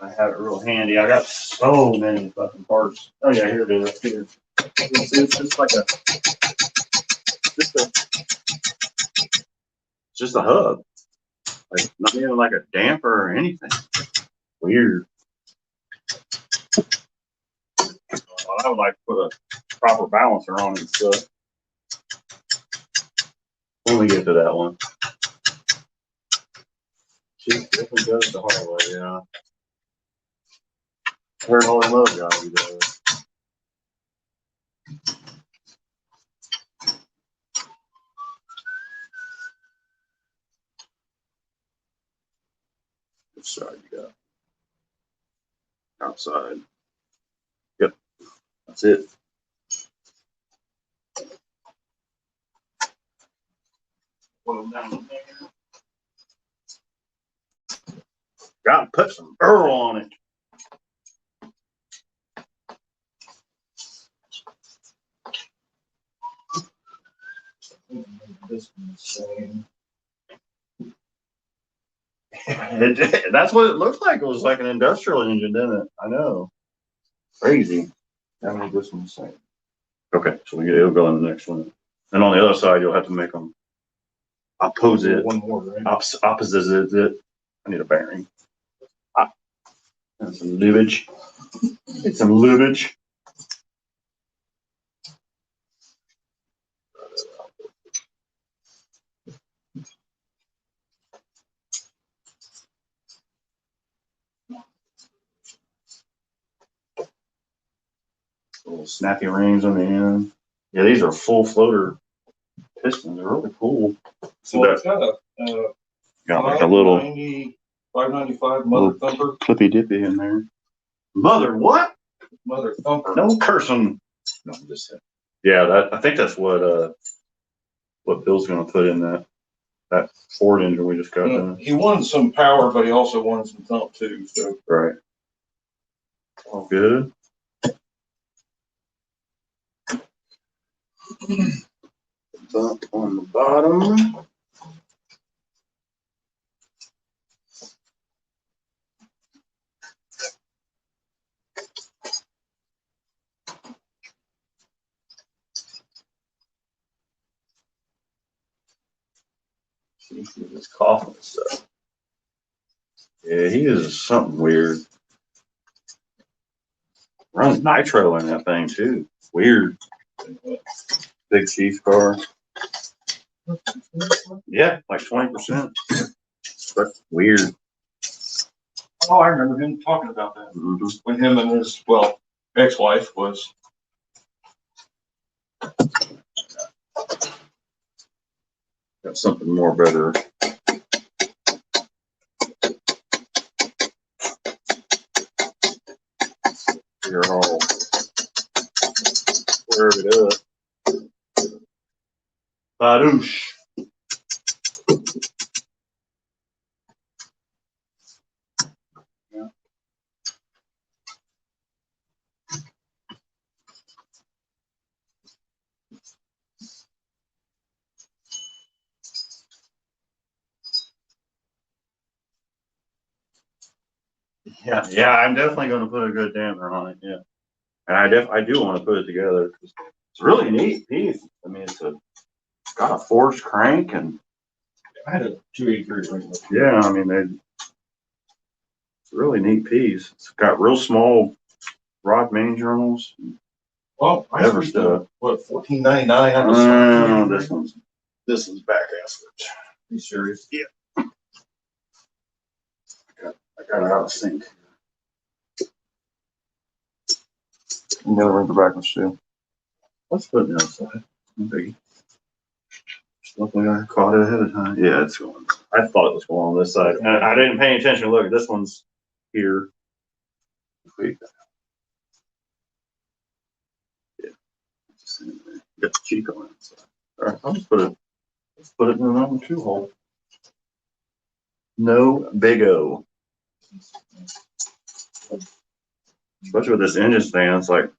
I have it real handy. I got so many fucking parts. Oh yeah, here it is. Here. It's just like just a hub. Like not even like a damper or anything. Weird. Well, I would like to put a proper balancer on it and stuff. When we get to that one. She definitely does it the hard way, yeah. I heard all them other guys do that. Which side you got? Outside. Yep. That's it. Put them down there. Gotta put some Earl on it. This one's same. That's what it looked like. It was like an industrial engine, didn't it? I know. Crazy. I made this one the same. Okay, so it'll go in the next one. And on the other side, you'll have to make them opposite. One more, right? Opposite it. I need a bearing. And some lubage. Need some lubage. Little snappy rings on the end. Yeah, these are full floater pistons. They're really cool. So Well, it's got a, got like a little 595 Mother Thumper. flippy dippy in there. Mother what? Mother Thumper. No cursing. No, I'm just saying. Yeah, I think that's what Bill's gonna put in that Ford engine we just got done. He wanted some power, but he also wanted some thump too. So Right. All good. Bump on the bottom. He's just coughing and stuff. Yeah, he is something weird. Runs nitro in that thing too. Weird. Big Chief car. Yeah, like 20%. That's weird. oh, I remember him talking about that when him and his ex-wife was. Got something more better. You're all square it up. Badoosh. Yeah. Yeah, I'm definitely gonna put a good damper on it, yeah. And I do wanna put it together, 'cause it's a really neat piece. I mean, it's got a forged crank and, I had a 283 ring. yeah, I mean, it's a really neat piece. It's got real small rod main journals. Well, I Ever have stuff. what, $14.99 on the This one's back asswards. You serious? I got it out of sync. And the other one's the back ones too. Let's put it outside. Biggie. Luckily I caught it ahead of time. Yeah, it's going. I thought it was going on this side. And I didn't pay any attention. Look, this one's here. Wait. Yeah. Got the cheek on it. So. All right, I'll just let's put it in the number 2 hole. No big O. Especially with this engine stand, it's like,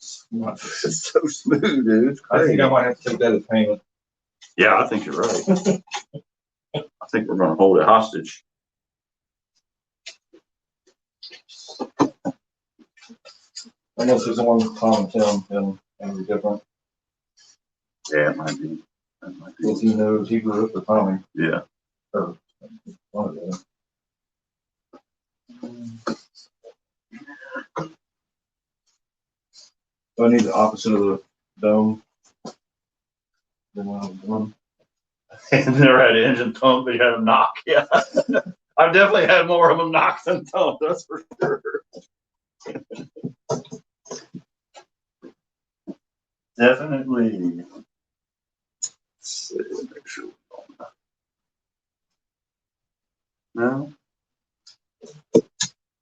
it's so smooth, dude. It's I think crazy. I might have to take that as payment. Yeah, I think you're right. I think we're gonna hold it hostage. Unless there's one with Tom and Tim, and it'll be different. Yeah, it might be. That might be. Because he knows, he grew up with Tommy, Yeah. or one of them. So I need the opposite of the dome. Never had an engine thump, but you had a knock. Yeah. I've definitely had more of them knocks than thump, that's for sure. Definitely. Let's see, make sure. No.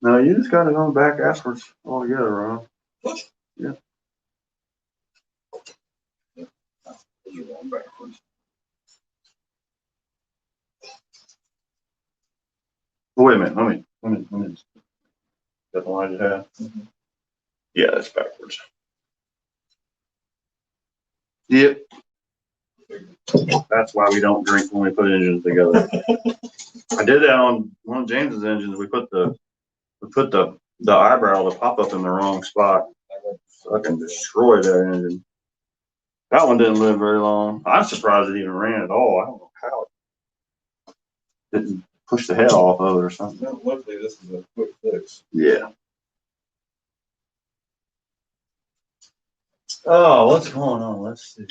No, you just got it on back afterwards altogether, Ron. Yeah. You're going backwards. Wait a minute, let me. Is that the line you have? Yeah, that's backwards. Yep. That's why we don't drink when we put engines together. I did that on one of James's engines. We put the eyebrow, the pop up in the wrong spot. So I can destroy that engine. That one didn't live very long. I'm surprised it even ran at all. I don't know how it didn't push the head off of it or something. No, luckily this is a quick fix. Yeah. Oh, what's going on? Let's see.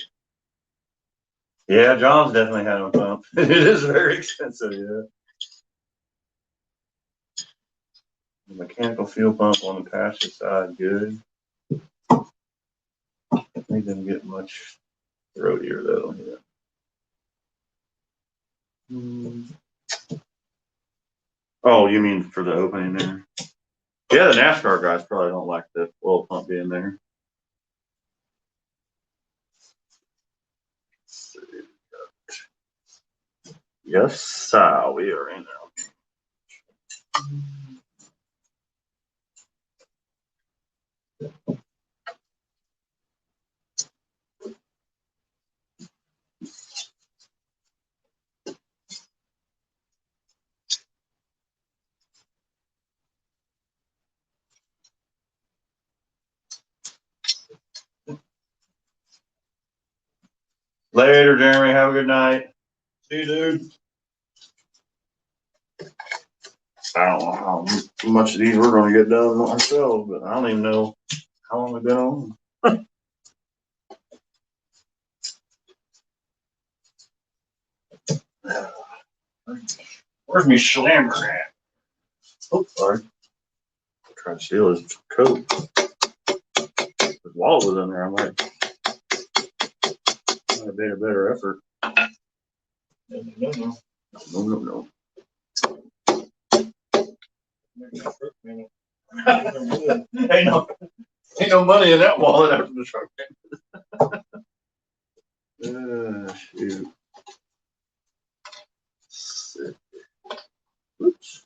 Yeah, John's definitely had a pump. It is very expensive, yeah. The mechanical fuel pump on the passenger side, good. We didn't get much throatier though, yeah. Oh, you mean for the opening there? Yeah, the NASCAR guys probably don't like the oil pump being there. Yes, sir, we are in there. Later, Jeremy. Have a good night. See you, dude. I don't know how much of these we're going to get done ourselves, but I don't even know how long we've been on. Where's me slammer at? Oh, sorry. Tried to steal his coat. His wallet was in there. I'm like, might have made a better effort. No. No. Ain't no money in that wallet after the truck. Shoot. Oops.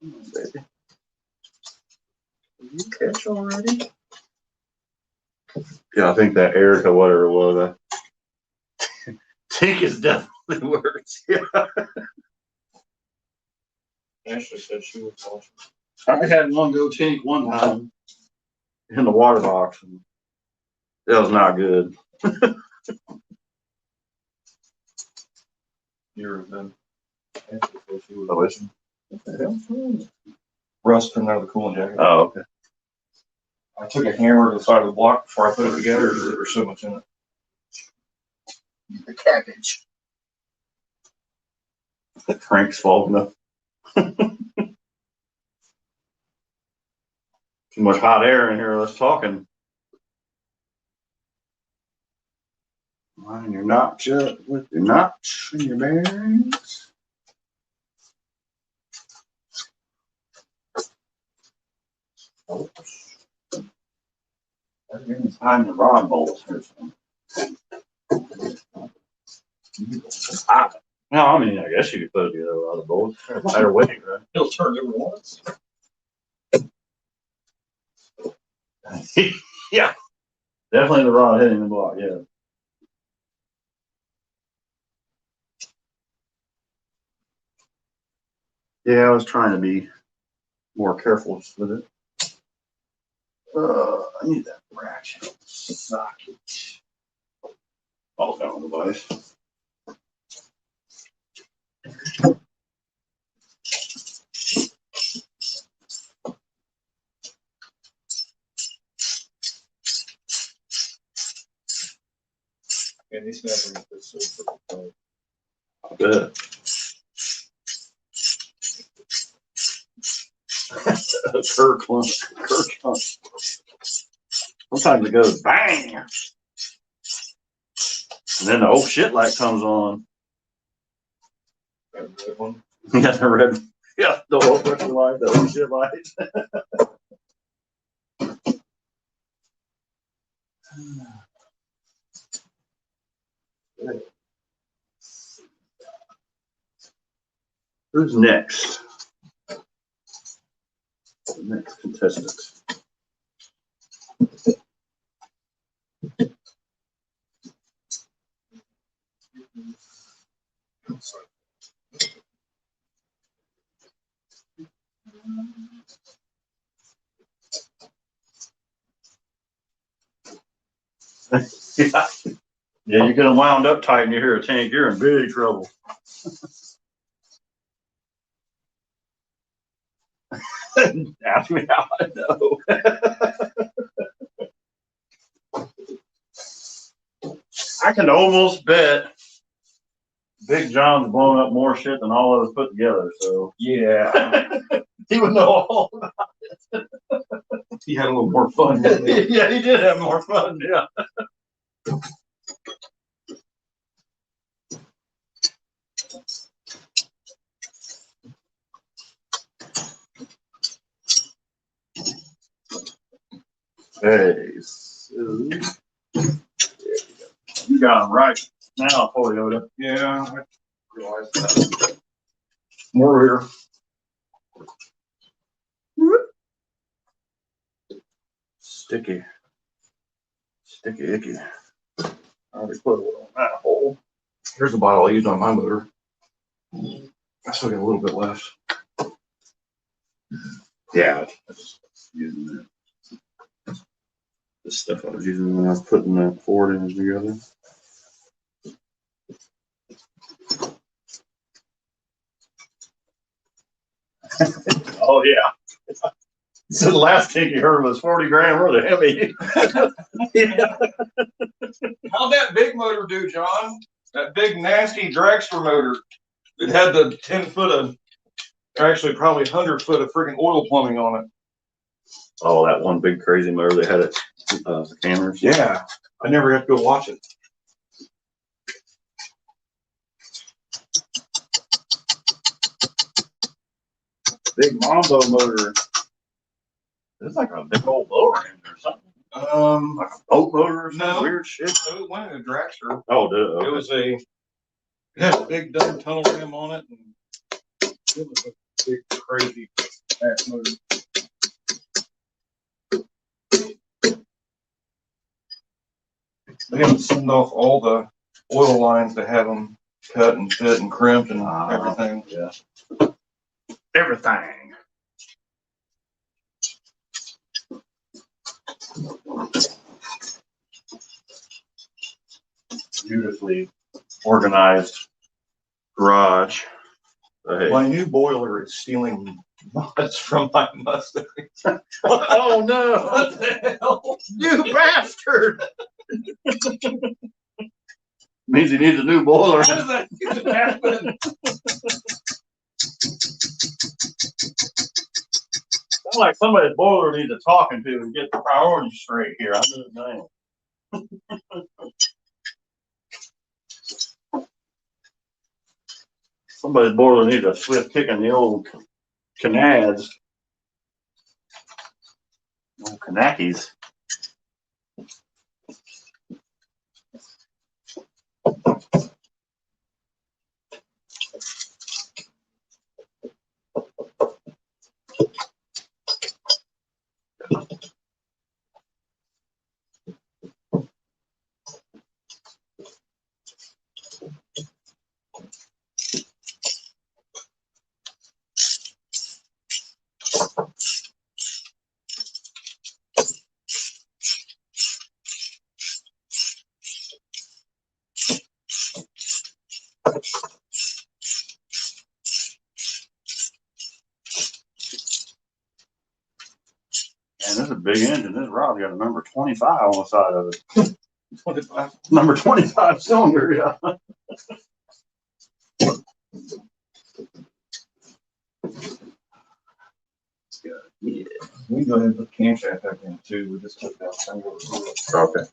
Come on, baby. Did you catch already? Yeah, I think that Erica, whatever it was, Tink is definitely worse. Yeah. Ashley said she was watching. I had one go tink one time in the water box, and that was not good. You're then. Ashley said she was Oh, is watching. What the hell? Rust coming out of the cooling jacket. Oh, okay. I took a hammer to the side of the block before I put it together because there was so much in it. The cabbage. The crank's falling up. Too much hot air in here. Let's talking. Line your notch up with your notch and your bearings. Everything's behind the rod bolts or something. No, I mean, I guess you could put a lot of bolts. Better weight, right? He'll turn over once. Yeah, definitely the rod hitting the block. Yeah. Yeah, I was trying to be more careful with it. I need that ratchet socket. All down the device. And he's never this so Good. Kirkland. Sometimes it goes bang. And then the old shit light comes on. that red one. Yeah, the red. Yeah, the old pressure light, the old shit light. Who's next? The next contestant. Yeah. Yeah, you get them wound up tight and you hear a tank, you're in big trouble. Ask me how I know. I can almost bet Big John's blown up more shit than all of us put together, so. Yeah. He would know all about He had a little more fun. Didn't he? it. Yeah, he did have more fun, yeah. Hey, so, you got him right now, Toyota. Yeah, I realized that. More here. Sticky, icky. I already put a little on that hole. Here's a bottle I used on my motor. I still got a little bit left. Yeah, I just using that. The stuff I was using when I was putting the Ford engine together. Oh yeah. So the last tick you heard was 40 grand worth of Hemi. Yeah. How'd that big motor do, John? That big nasty dragster motor. It had the 10-foot of, actually probably 100-foot of freaking oil plumbing on it. Oh, that one big crazy motor they had at Cameron's. Yeah, I never got to go watch it. Big Mambo motor. It's like a big old blower engine or something. Like a boat motor or some No. weird shit. So it went in a dragster. Oh, dude. It was it had a big dumb tunnel rim on it. And it was a big crazy ass motor. They haven't sent off all the oil lines to have them cut and fit and crimped and Ah. everything. Yeah. Everything. Beautifully organized garage. Hey. My new boiler is stealing mods from my Mustang. Oh no! What the hell? You bastard! Means he needs a new boiler. How does that even happen? Sounds like somebody's boiler needs a talking to and get the priorities straight here. I'm just saying. Somebody's boiler needs a swift kick in the old canads. Old Kanakis. Man, this is a big engine. This rod got a number 25 on the side of it. 25. Number 25 cylinder, yeah. Yeah. We can go ahead and put the camshaft back in too. We just took that thing over. Okay.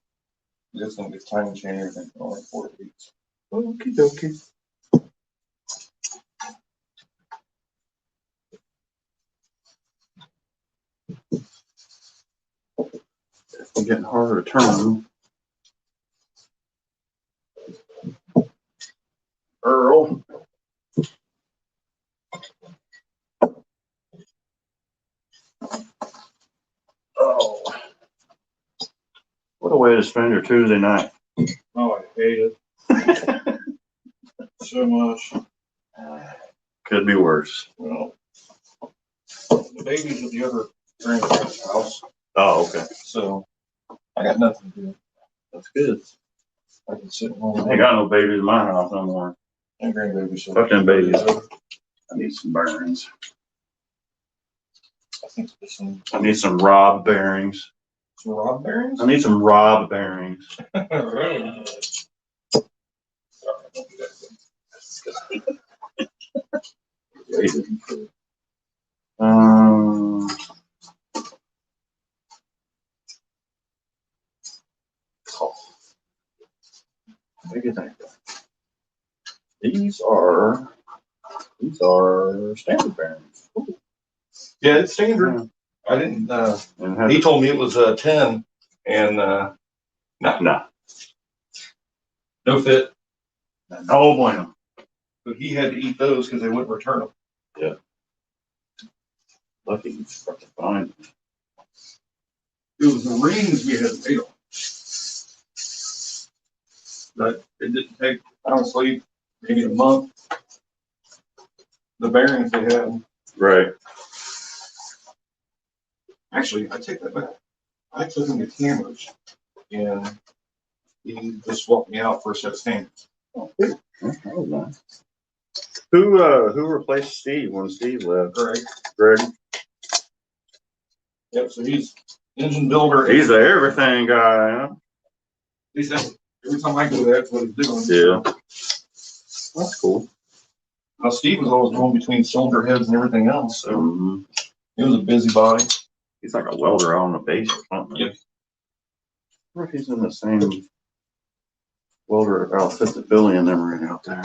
Just gonna get time and chain and everything for only 4 weeks. Okie dokie. Definitely getting harder to turn. Earl. Oh. What a way to spend your Tuesday night. Oh, I hate it so much. Could be worse. Well, the baby's at the other grandparents' house, Oh, okay. so I got nothing to do. That's good. I can sit at home. I ain't got no babies in my house no more. And grandbaby. So Fuck them babies. I need some bearings. I think there's some I need some Rob bearings. rod bearings. I need some Rob bearings. Really? Sorry, don't do that. Um, what do you think? These are standard bearings. Yeah, it's standard. I didn't. And have, He told me it was 10, and no fit. no bueno. But he had to eat those because they wouldn't return them. Yeah. Lucky you fucking find them. It was the rings we had to make them. But it didn't take, honestly, maybe a month. The bearings they had. Right. Actually, I take that back. I took them to Cameras, and he just swapped me out for a set of standards. Oh, that was nice. Who replaced Steve when Steve left? Greg. Greg. Yep, so he's engine builder. He's the everything guy, huh? He said every time I go there, that's what he's doing. Yeah. That's cool. Now, Steve was always going between cylinder heads and everything else, so Mm-hmm. he was a busybody. He's like a welder on the base or something. Yep. I wonder if he's in the same welder outfit that Billy and them are in out there.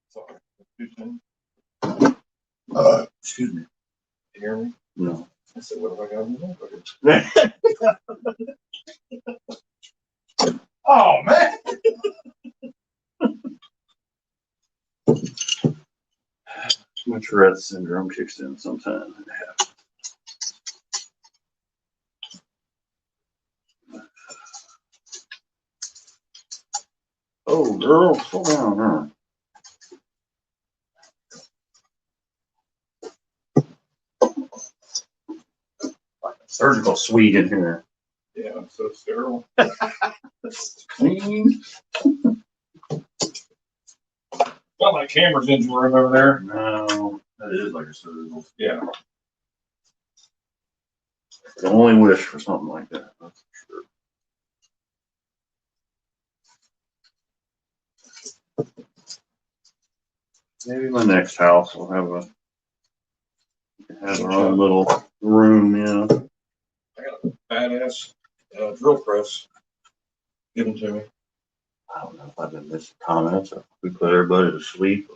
Sorry. Excuse me. You hear me? No. I said, what have I got in the motherfucker? Oh, man. Tourette syndrome kicks in sometimes. Oh, girl, slow down, huh? Like a surgical suite in here. Yeah, I'm so sterile. Clean. Not like Cameron's engine room over there. No, that is like a surgical. Yeah. I can only wish for something like that. That's for sure. Maybe my next house will have our own little room, yeah. I got a badass drill press given to me. I don't know if I've been missing comments or we put everybody to sleep.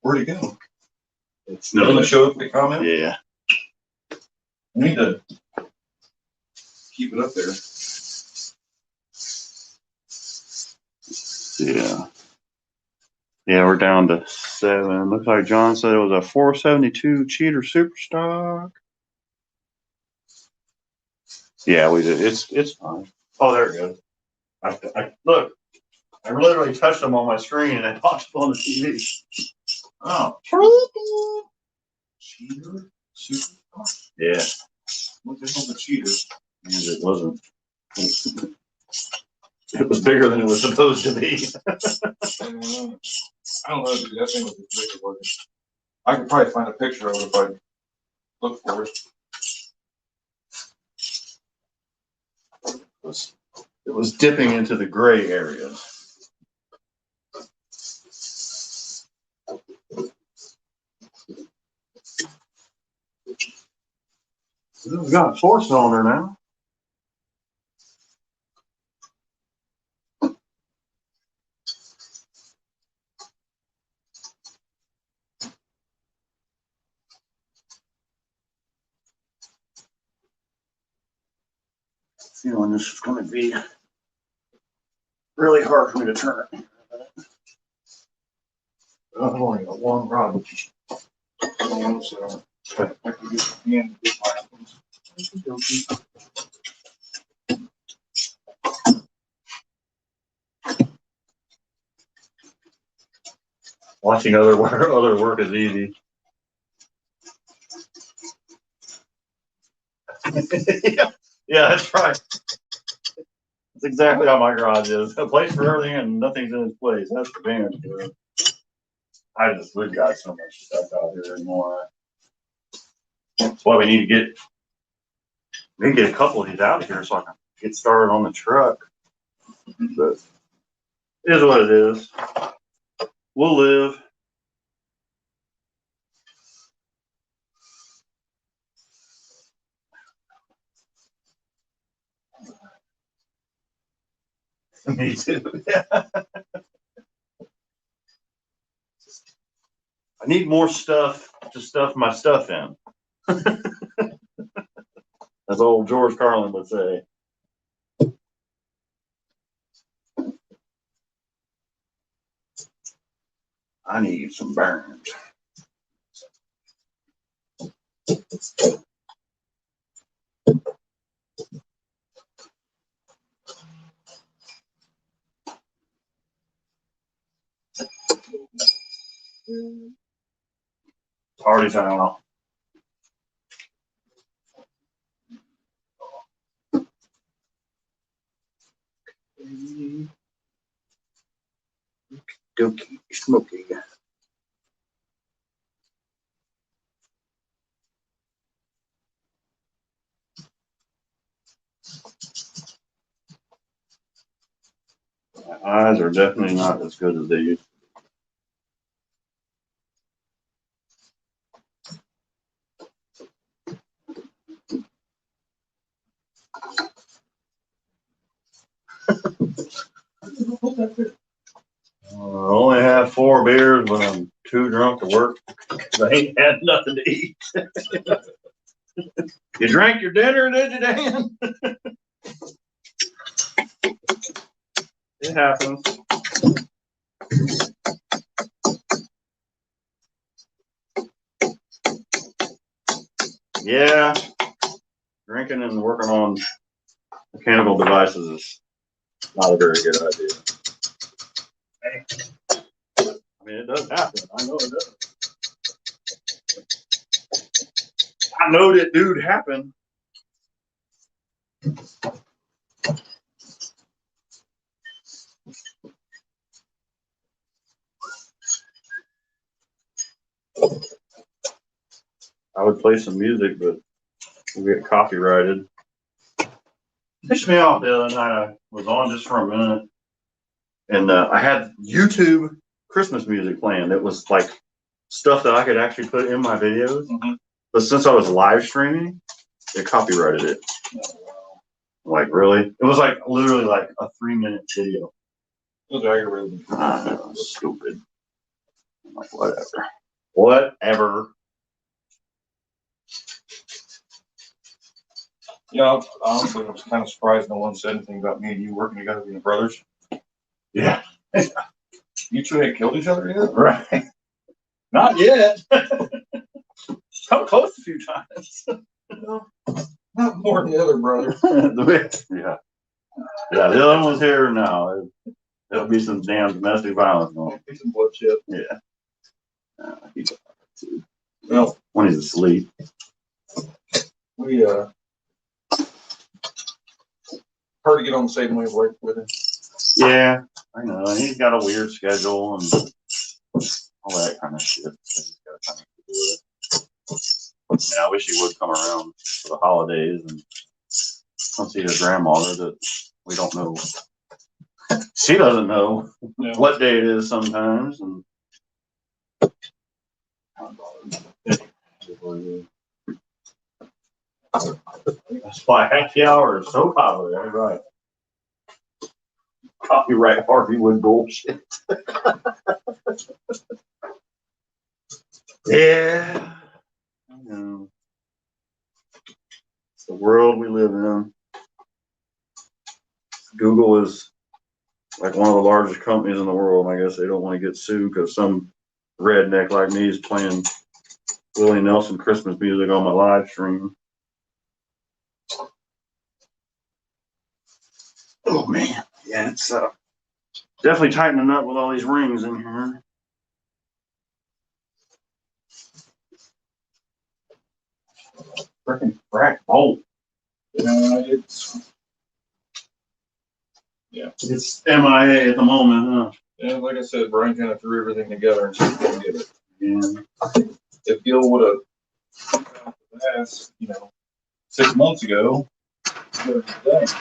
Where'd he go? It's Didn't no, it show up the comment? yeah. We need to keep it up there. Yeah. Yeah, we're down to 7. Looks like John said it was a 472 Cheater Superstock. Yeah, we did. It's fine. Oh, there it goes. I look. I literally touched them on my screen and it popped up on the TV. Oh. Cheater? Superstock? Yeah, What the hell's a cheater? and it wasn't. It was bigger than it was supposed to be. I don't know, dude. That thing was as big as it was. I could probably find a picture of it if I look for it. It was dipping into the gray areas. We've got a 4-cylinder now. Feeling this is going to be really hard for me to turn. I've only got one rod. So I can use my hand to get my items. Watching other work is easy. Yeah, that's right. That's exactly how my garage is. A place for everything and nothing's in its place. That's the damn good. We've got so much stuff out here anymore. That's why we need to get a couple of these out of here so I can get started on the truck. But it is what it is. We'll live. Me too. I need more stuff to stuff my stuff in. As old George Carlin would say. I need some burns. Party time. Dookie Smoky. My eyes are definitely not as good as they used to be. I only have 4 beers, but I'm too drunk to work. I ain't had nothing to eat. You drank your dinner, did you, Dan? It happens. Yeah, drinking and working on mechanical devices is not a very good idea. I mean, it does happen. I know it does. I know that dude happened. I would play some music, but we'll get copyrighted. Pissed me off the other night. I was on just for a minute, and I had YouTube Christmas music playing. It was like stuff that I could actually put in my videos. Mhm. But since I was live streaming, it copyrighted it. Like, really? It was like literally like a 3-minute video. Those algorithms. I know, stupid. I'm like, whatever. Whatever. Yeah, honestly, I was kind of surprised no one said anything about me and you working together being brothers. Yeah. You two ain't killed each other yet? Right. Not yet. Come close a few times. No, not more than the other brother. Yeah. Yeah, the other one was here now. There'll be some damn domestic violence going. Be some bloodshed. Yeah. He's Well, when he's asleep. we hard to get on the same wavelength with him. Yeah, I know. He's got a weird schedule and all that kind of shit. He's got kind of to do with it. I wish he would come around for the holidays and come see his grandmother that we don't know. She doesn't know Yeah. what day it is sometimes. And that's why happy hour is so popular, right? Copyright Harveywood bullshit. Yeah. I know. It's the world we live in. Google is like one of the largest companies in the world. I guess they don't want to get sued because some redneck like me is playing Willie Nelson Christmas music on my live stream. Oh man, yeah, it's definitely tightening up with all these rings in here. Freaking crack bolt. It's MIA at the moment, huh? Yeah, like I said, Brian kind of threw everything together and just couldn't get it. Yeah. If Gil would have asked, 6 months ago, he would have done it.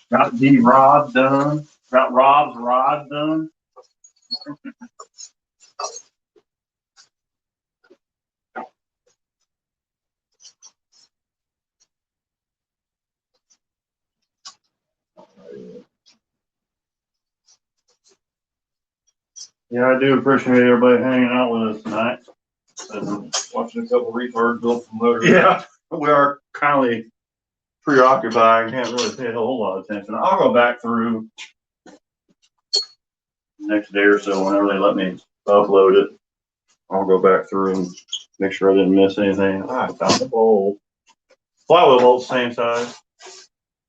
Got the rod done. Got Rob's rod done. Yeah, I do appreciate everybody hanging out with us tonight. Watching a couple retards build some motors. Yeah, we are kindly preoccupied. Can't really pay a whole lot of attention. I'll go back through next day or so whenever they let me upload it. I'll go back through and make sure I didn't miss anything. I found the bolt. Flywheel bolt's same size.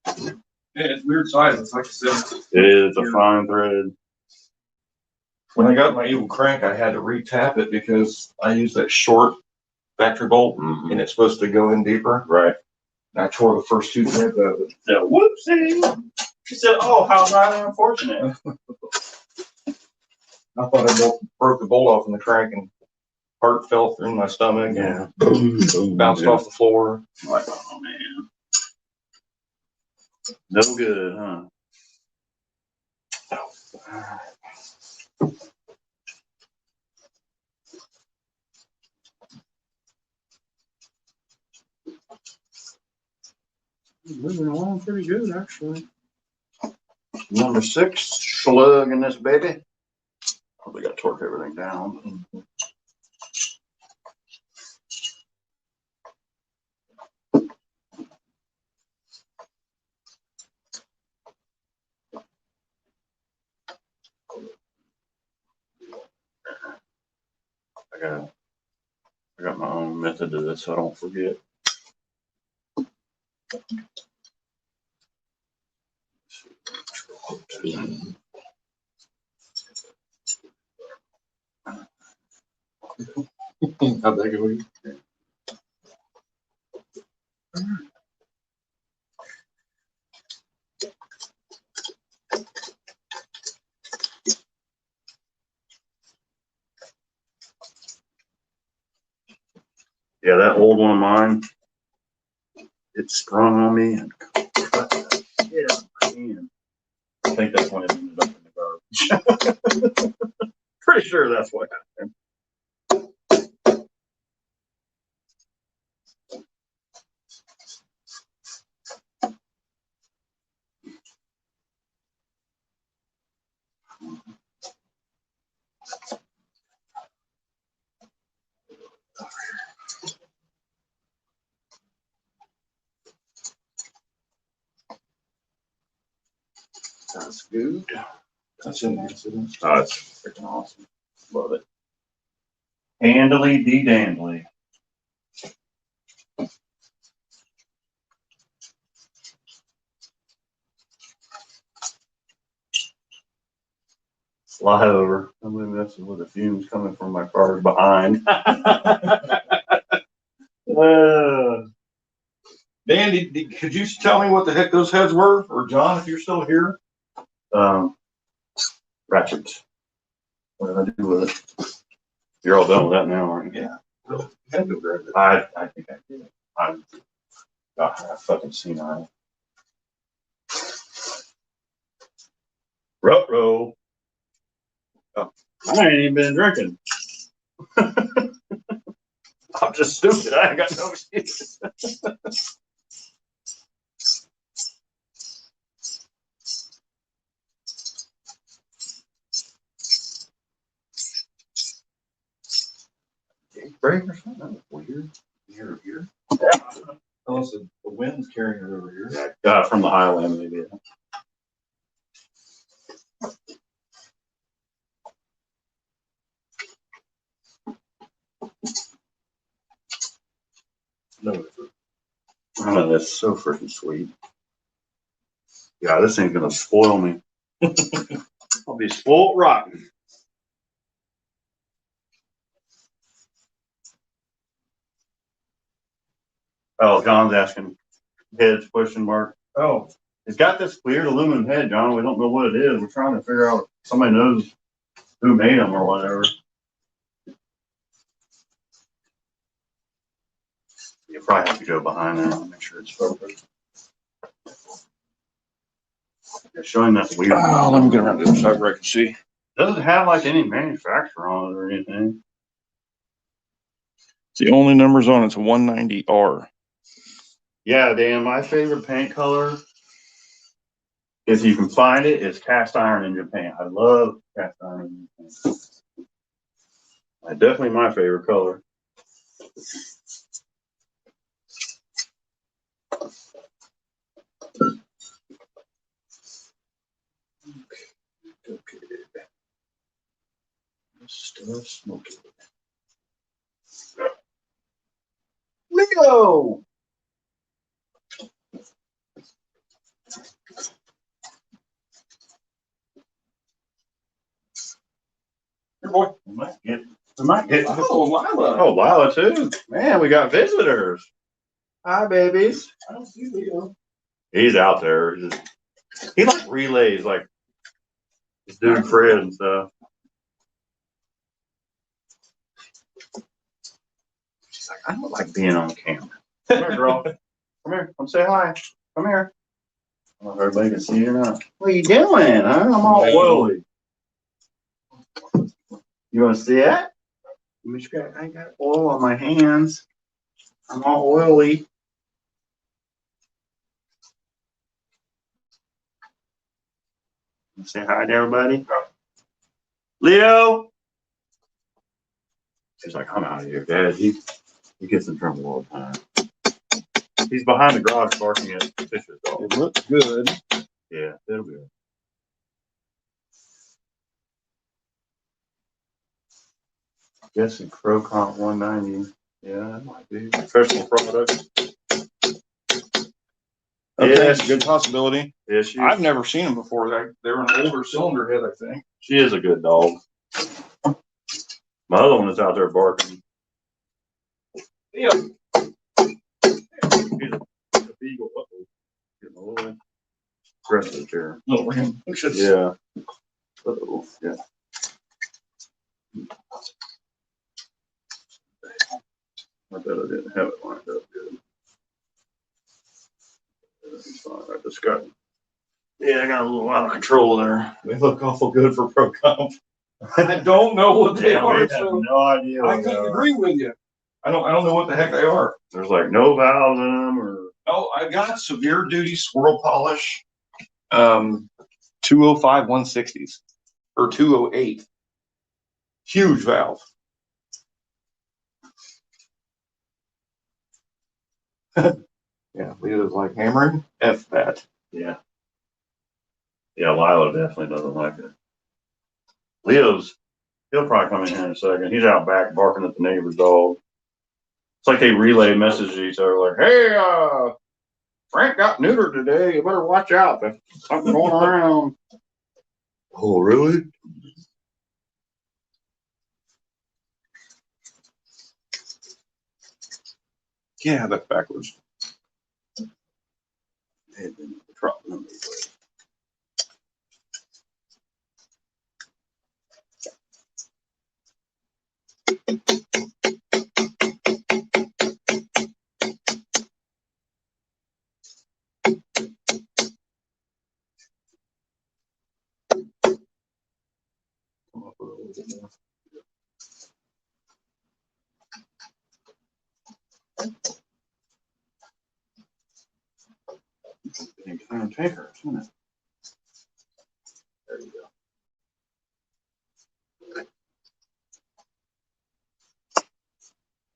Yeah, it's weird sizes, like I said. It is a fine thread. When I got my Eagle crank, I had to re-tap it because I used that short factory bolt and it's supposed to go in deeper. Right. And I tore the first 2 threads out of it. So, whoopsie. She said, "Oh, how not unfortunate." I thought I broke the bolt off in the crank and part fell through my stomach and bounced off the floor. Like, oh man. No good, huh? Moving along pretty good, actually. Number 6 slug in this baby. Probably got to torque everything down. I got my own method to this, so I don't forget. How'd that go? Yeah, that old one of mine, it sprung on me and cut the shit out of my hand. I think that's when it ended up in the garbage. Pretty sure that's what happened. That's good. That's an incident. Oh, it's freaking awesome. Love it. Handily de dandly. Fly over. I'm gonna mess with the fumes coming from my car behind. Dan, could you tell me what the heck those heads were? Or John, if you're still here? Ratchets. What did I do with it? You're all done with that now, aren't you? Yeah. You had to go grab it. I think I did. I'm fucking senile. Ruh-roh. Oh, I ain't even been drinking. I'm just stupid. I ain't got no excuse. Break or something? That was weird. Here. Unless the wind's carrying it over here. Yeah, got it from the Highland, maybe. No. Oh, that's so freaking sweet. Yeah, this ain't gonna spoil me. I'll be spoiled rotten. Oh, John's asking, heads question mark. Oh, It's got this clear aluminum head, John. We don't know what it is. We're trying to figure out if somebody knows who made them or whatever. You probably have to go behind there and make sure it's focused. It's showing that weird. let me get around to the other side where I can see. Doesn't have like any manufacturer on it or anything. It's the only numbers on it's a 190R. Yeah, Dan, my favorite paint color, if you can find it, is cast iron in your paint. I love cast iron in your paint. Definitely my favorite color. Okay. Still smoking. Leo! Here, boy. We might get. Oh, Lila. Oh, Lila too. Man, we got visitors. Hi, babies. I don't see Leo. He's out there. He like relays like his dude Fred and stuff. She's like, I don't like being on camera. Come here, girl. Come here. Come say hi. Come here. I don't know if everybody can see you or not. What are you doing? Huh? I'm all oily. You want to see it? I got oil on my hands. I'm all oily. Say hi to everybody. Leo. She's like, I'm out of here, Dad. He gets in trouble all the time. He's behind the garage barking at Fisher's dog. It looks good. Yeah, it'll be good. Guessing Procomp 190. Yeah, that might be professional product. Okay, Yeah. that's a good possibility. Yeah, I've never seen them before. They're an older cylinder head, I think. she is a good dog. My other one is out there barking. Yeah. He's a beagle. Uh-oh. Getting a little aggressive here. Little ram. Yeah. Uh-oh. Yeah. I bet I didn't have it lined up good. That's fine. I just got. Yeah, I got a little out of control there. They look awful good for Pro Comp. I don't know what they Yeah, we are, have so no idea I what they couldn't are. agree with you. I don't know what the heck they are. There's like no valves in them or. Oh, I got severe duty swirl polish, 205 160s or 208. Huge valve. Yeah, Leo's like hammering. F that. Yeah. Yeah, Lilo definitely doesn't like it. Leo's, he'll probably come in here in a second. He's out back barking at the neighbor's dog. It's like they relay messages to each other like, hey, Frank got neutered today. You better watch out. There's something going around. Oh, really? Yeah, that's backwards. Come up with a little bit more. Big taker, isn't it? There you go.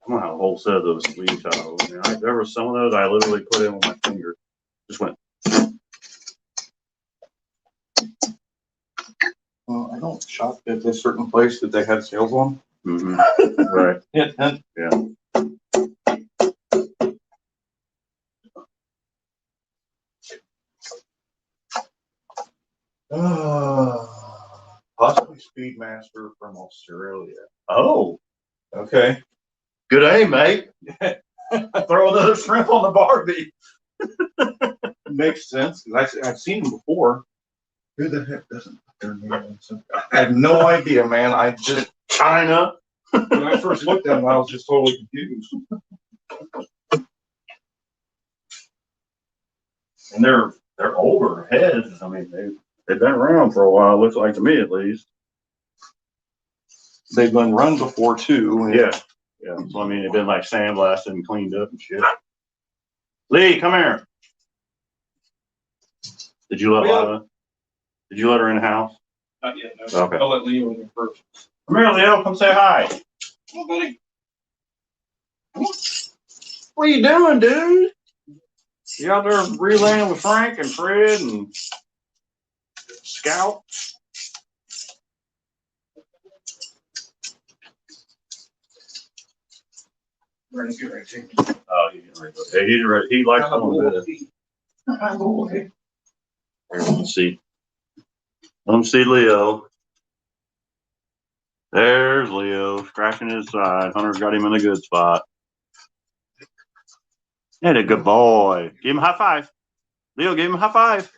I'm gonna have a whole set of those sleeve tiles. I mean, there were some of those I literally put in with my finger. Just went. Well, I don't shop at this certain place that they had sales on. Right. Yeah. Possibly Speedmaster from Australia. Oh, Okay. good day, mate. Throw another shrimp on the Barbie. Makes sense. 'Cause I've seen them before. Who the heck doesn't put their name on something? I have no idea, man. I just, China. when I first looked at them, I was just totally confused. And they're older heads. I mean, they've been around for a while. Looks like to me, at least. They've been run before too. Yeah. Yeah. So I mean, they've been like sandblasted and cleaned up and shit. Lee, come here. Did you let Lila? Did you let her in the house? Not yet. No. Okay. I'll let Leo in there first. Come here, Leo. Come say hi. Oh, buddy. What are you doing, dude? You out there relaying with Frank and Fred and Scout? Ready to get ready to Oh, he's getting ready. Hey, he's ready. He likes going to bed. Let's see. Let him see Leo. There's Leo scratching his side. Hunter's got him in a good spot. And a good boy. Give him a high five. Leo, give him a high five.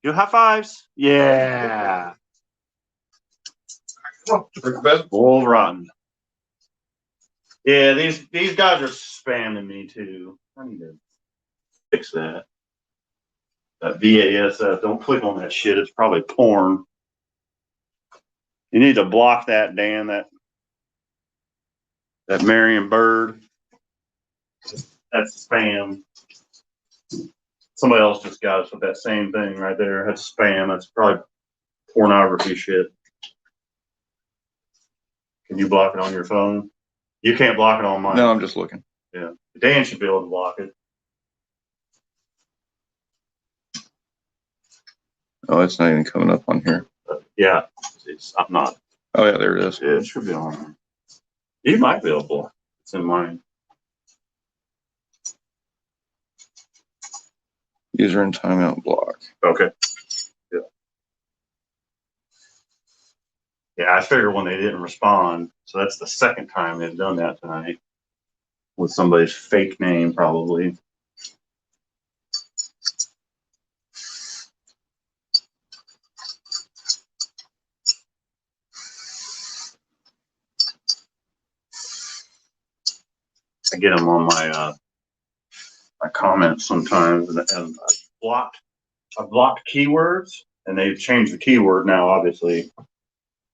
Give high fives. Yeah. Bull rotten. Yeah, these guys are spamming me too. I need to fix that. That VASF. Don't click on that shit. It's probably porn. You need to block that, Dan. That Marion Bird. That's spam. Somebody else just got us with that same thing right there. That's spam. That's probably pornography shit. Can you block it on your phone? You can't block it on mine. No, I'm just looking. Yeah. Dan should be able to block it. Oh, it's not even coming up on here. But yeah. I'm not. Oh, yeah, there it is. Yeah, it should be on there. You might be able to. It's in mine. User in timeout block. Okay. Yeah. Yeah, I figured when they didn't respond, so that's the second time they've done that tonight. With somebody's fake name, probably. I get them on my comments sometimes, and I've blocked keywords, and they've changed the keyword now, obviously.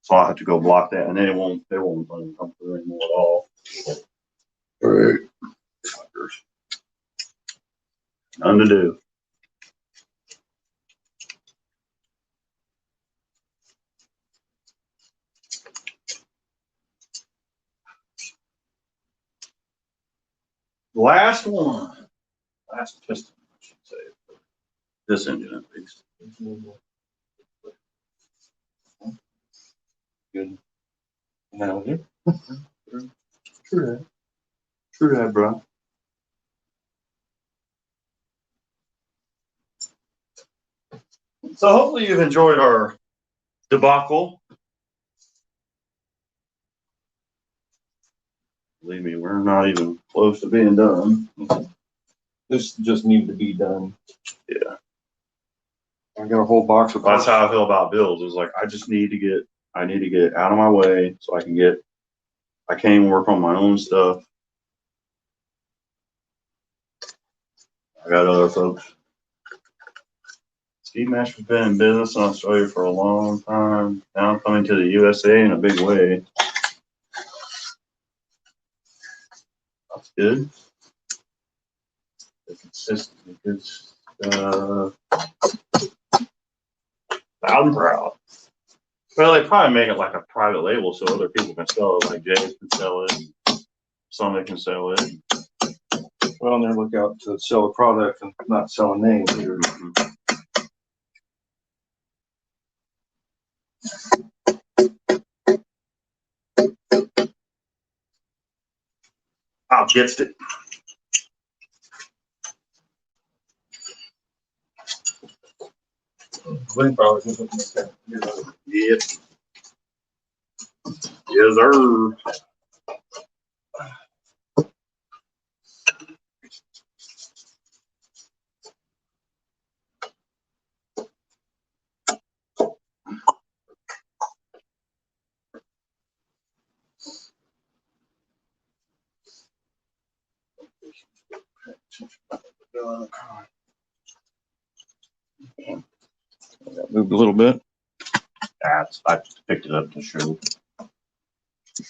So I'll have to go block that, and then they won't come through anymore at all. Right. None to do. Last one. Last piston, I should say. This engine at least. Good. Now, True that, bro. So hopefully you've enjoyed our debacle. Believe me, we're not even close to being done. This just needs to be done. Yeah. I got a whole box of. That's how I feel about bills. It's like I need to get it out of my way so I can't even work on my own stuff. I got other folks. Ski Master's been in business in Australia for a long time. Now I'm coming to the USA in a big way. That's good. The consistency, good stuff. Loud and proud. Well, they probably make it like a private label so other people can sell it, like Jay can sell it, Summit can sell it. Well, on their lookout to sell a product and not sell a name either. I'll get it. Yep. Yes, sir. Moved a little bit. I just picked it up to show.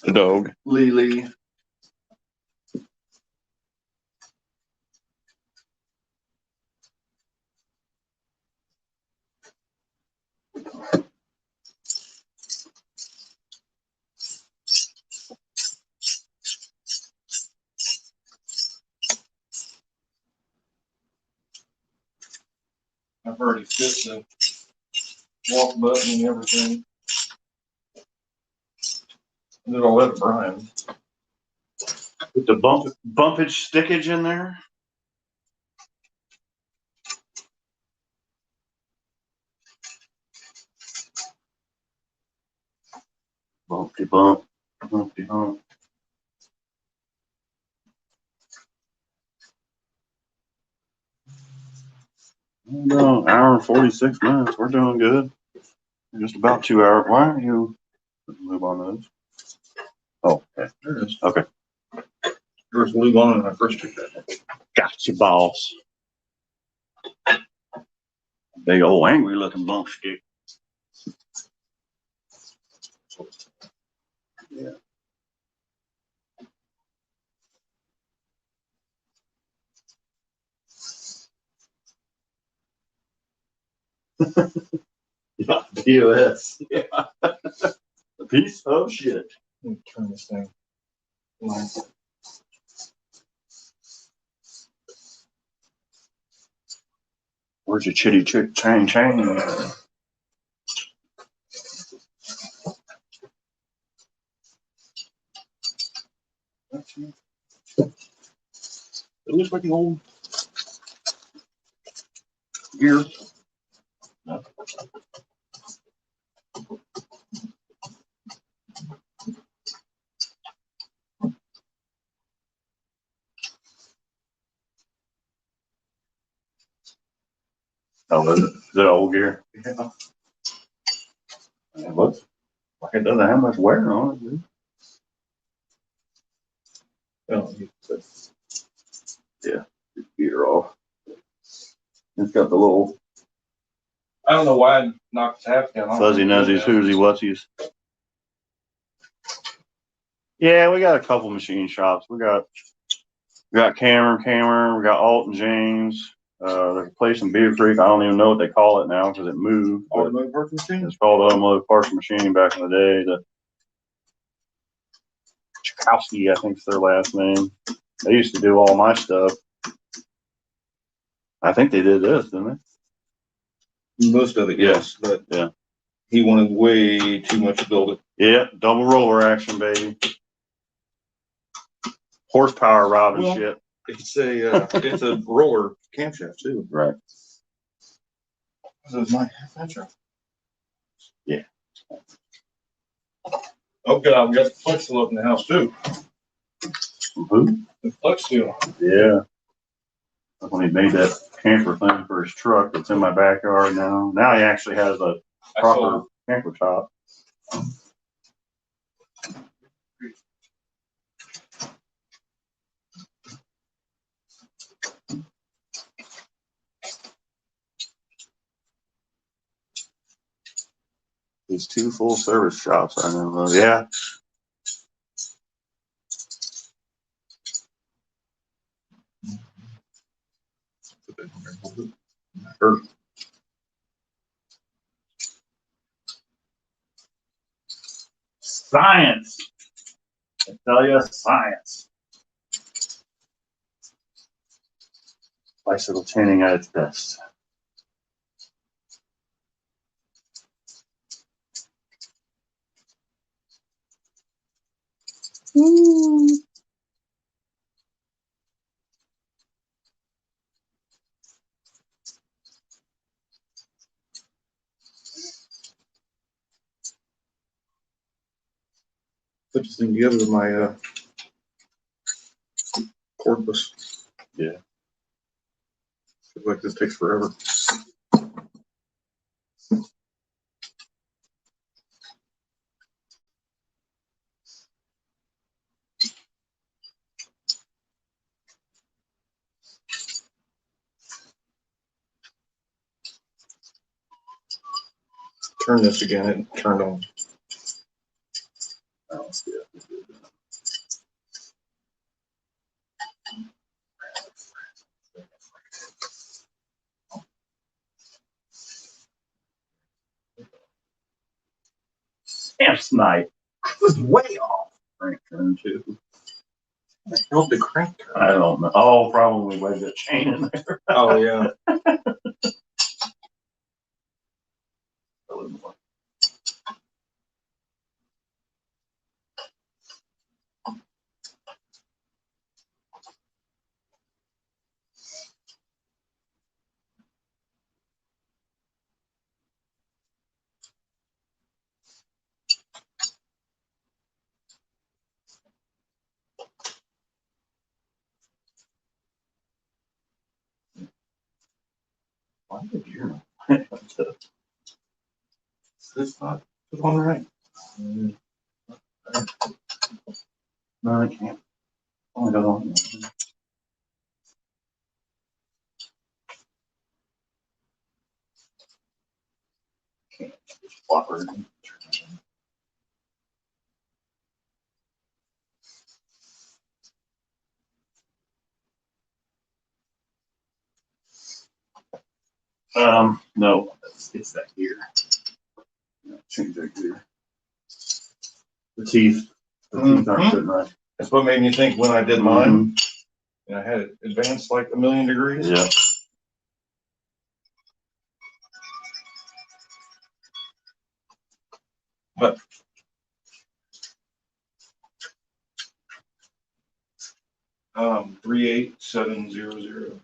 The dog. Lily. I've already fit the walk button and everything. And then I'll let Brian. Put the bumpage stickage in there. Bumpty bump, bumpty hump. No, hour and 46 minutes. We're doing good. Just about 2 hours. Why aren't you move on those? Oh, okay. There it is. Okay. There was lube on it when I first took that. Gotcha, boss. Big old angry looking bump stick. Yeah. Yeah, POS. Yeah. A piece of shit. Let me turn this thing. Where's your chitty chick chain? It looks like an old gear. No. Oh, is it old gear? Yeah. It looks like it doesn't have much wear on it, dude. Oh, Yeah, gear off. It's got the little I don't know why I knocked the half down. I don't fuzzy know. nuzzies, whoosy wutsies. Yeah, we got a couple machine shops. We got Cameron, we got Alton James. There's a place in Beaver Creek. I don't even know what they call it now because it moved. But Automotive work machine? it's called Automotive Parts Machine back in the day. The Chakowski, I think is their last name. They used to do all my stuff. I think they did this, didn't Most of it, yes, but Yeah. he wanted way too much to build it. they? Yeah, double roller action, baby. Horsepower robbing Well, shit. It's a roller camshaft too. Right. This is my half inch. Yeah. Oh god, we got the flex seal up in the house too. Who? The flex seal. Yeah. That's when he made that camper thing for his truck that's in my backyard now. Now he actually has a I proper sold, camper top. These two full service shops, I know. Yeah. Science. I tell you, science. Bicycle chaining at its best. put this thing together with my cordless. Yeah. Feels like this takes forever. Turn this again, it turned on. Oh, yeah. Damn snipe. This is way off. Crank turn too. I held the crank turn. I don't know. Oh, probably wedged a chain in there. Oh yeah. Why did you? This not put on right. No, I can't. Oh, I don't. Can't. Flopper. No, it's that gear. No, change that gear. The teeth aren't sitting right. That's what made me think when I did mine, and I had it advanced like 1,000,000 degrees. Yeah. But 38700.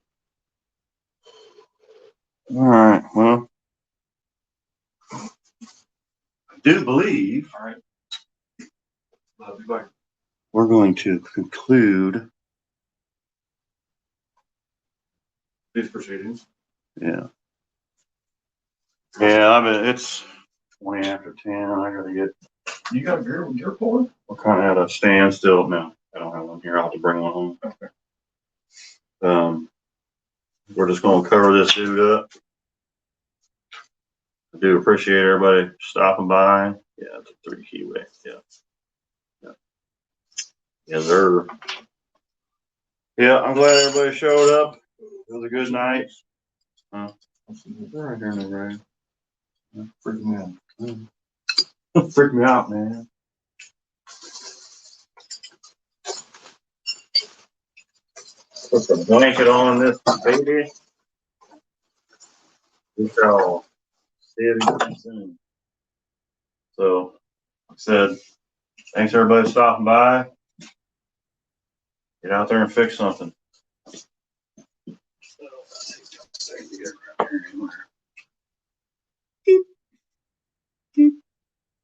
All right, well, I do believe All right. Love you, bye. we're going to conclude. These proceedings. Yeah. Yeah, I mean, it's 20 after 10. I gotta get, You got your pulling? we're kind of at a standstill now. I don't have one here. I'll have to bring one home. Okay. We're just gonna cover this dude up. I do appreciate everybody stopping by. Yeah, it's a 3 keyway. Yeah. Yeah. Yes, sir. Yeah, I'm glad everybody showed up. It was a good night. Right here in the room. Freaking me out. Freak me out, man. Put the blanket on this baby. We shall see it again soon. So, like I said, thanks everybody for stopping by. Get out there and fix something.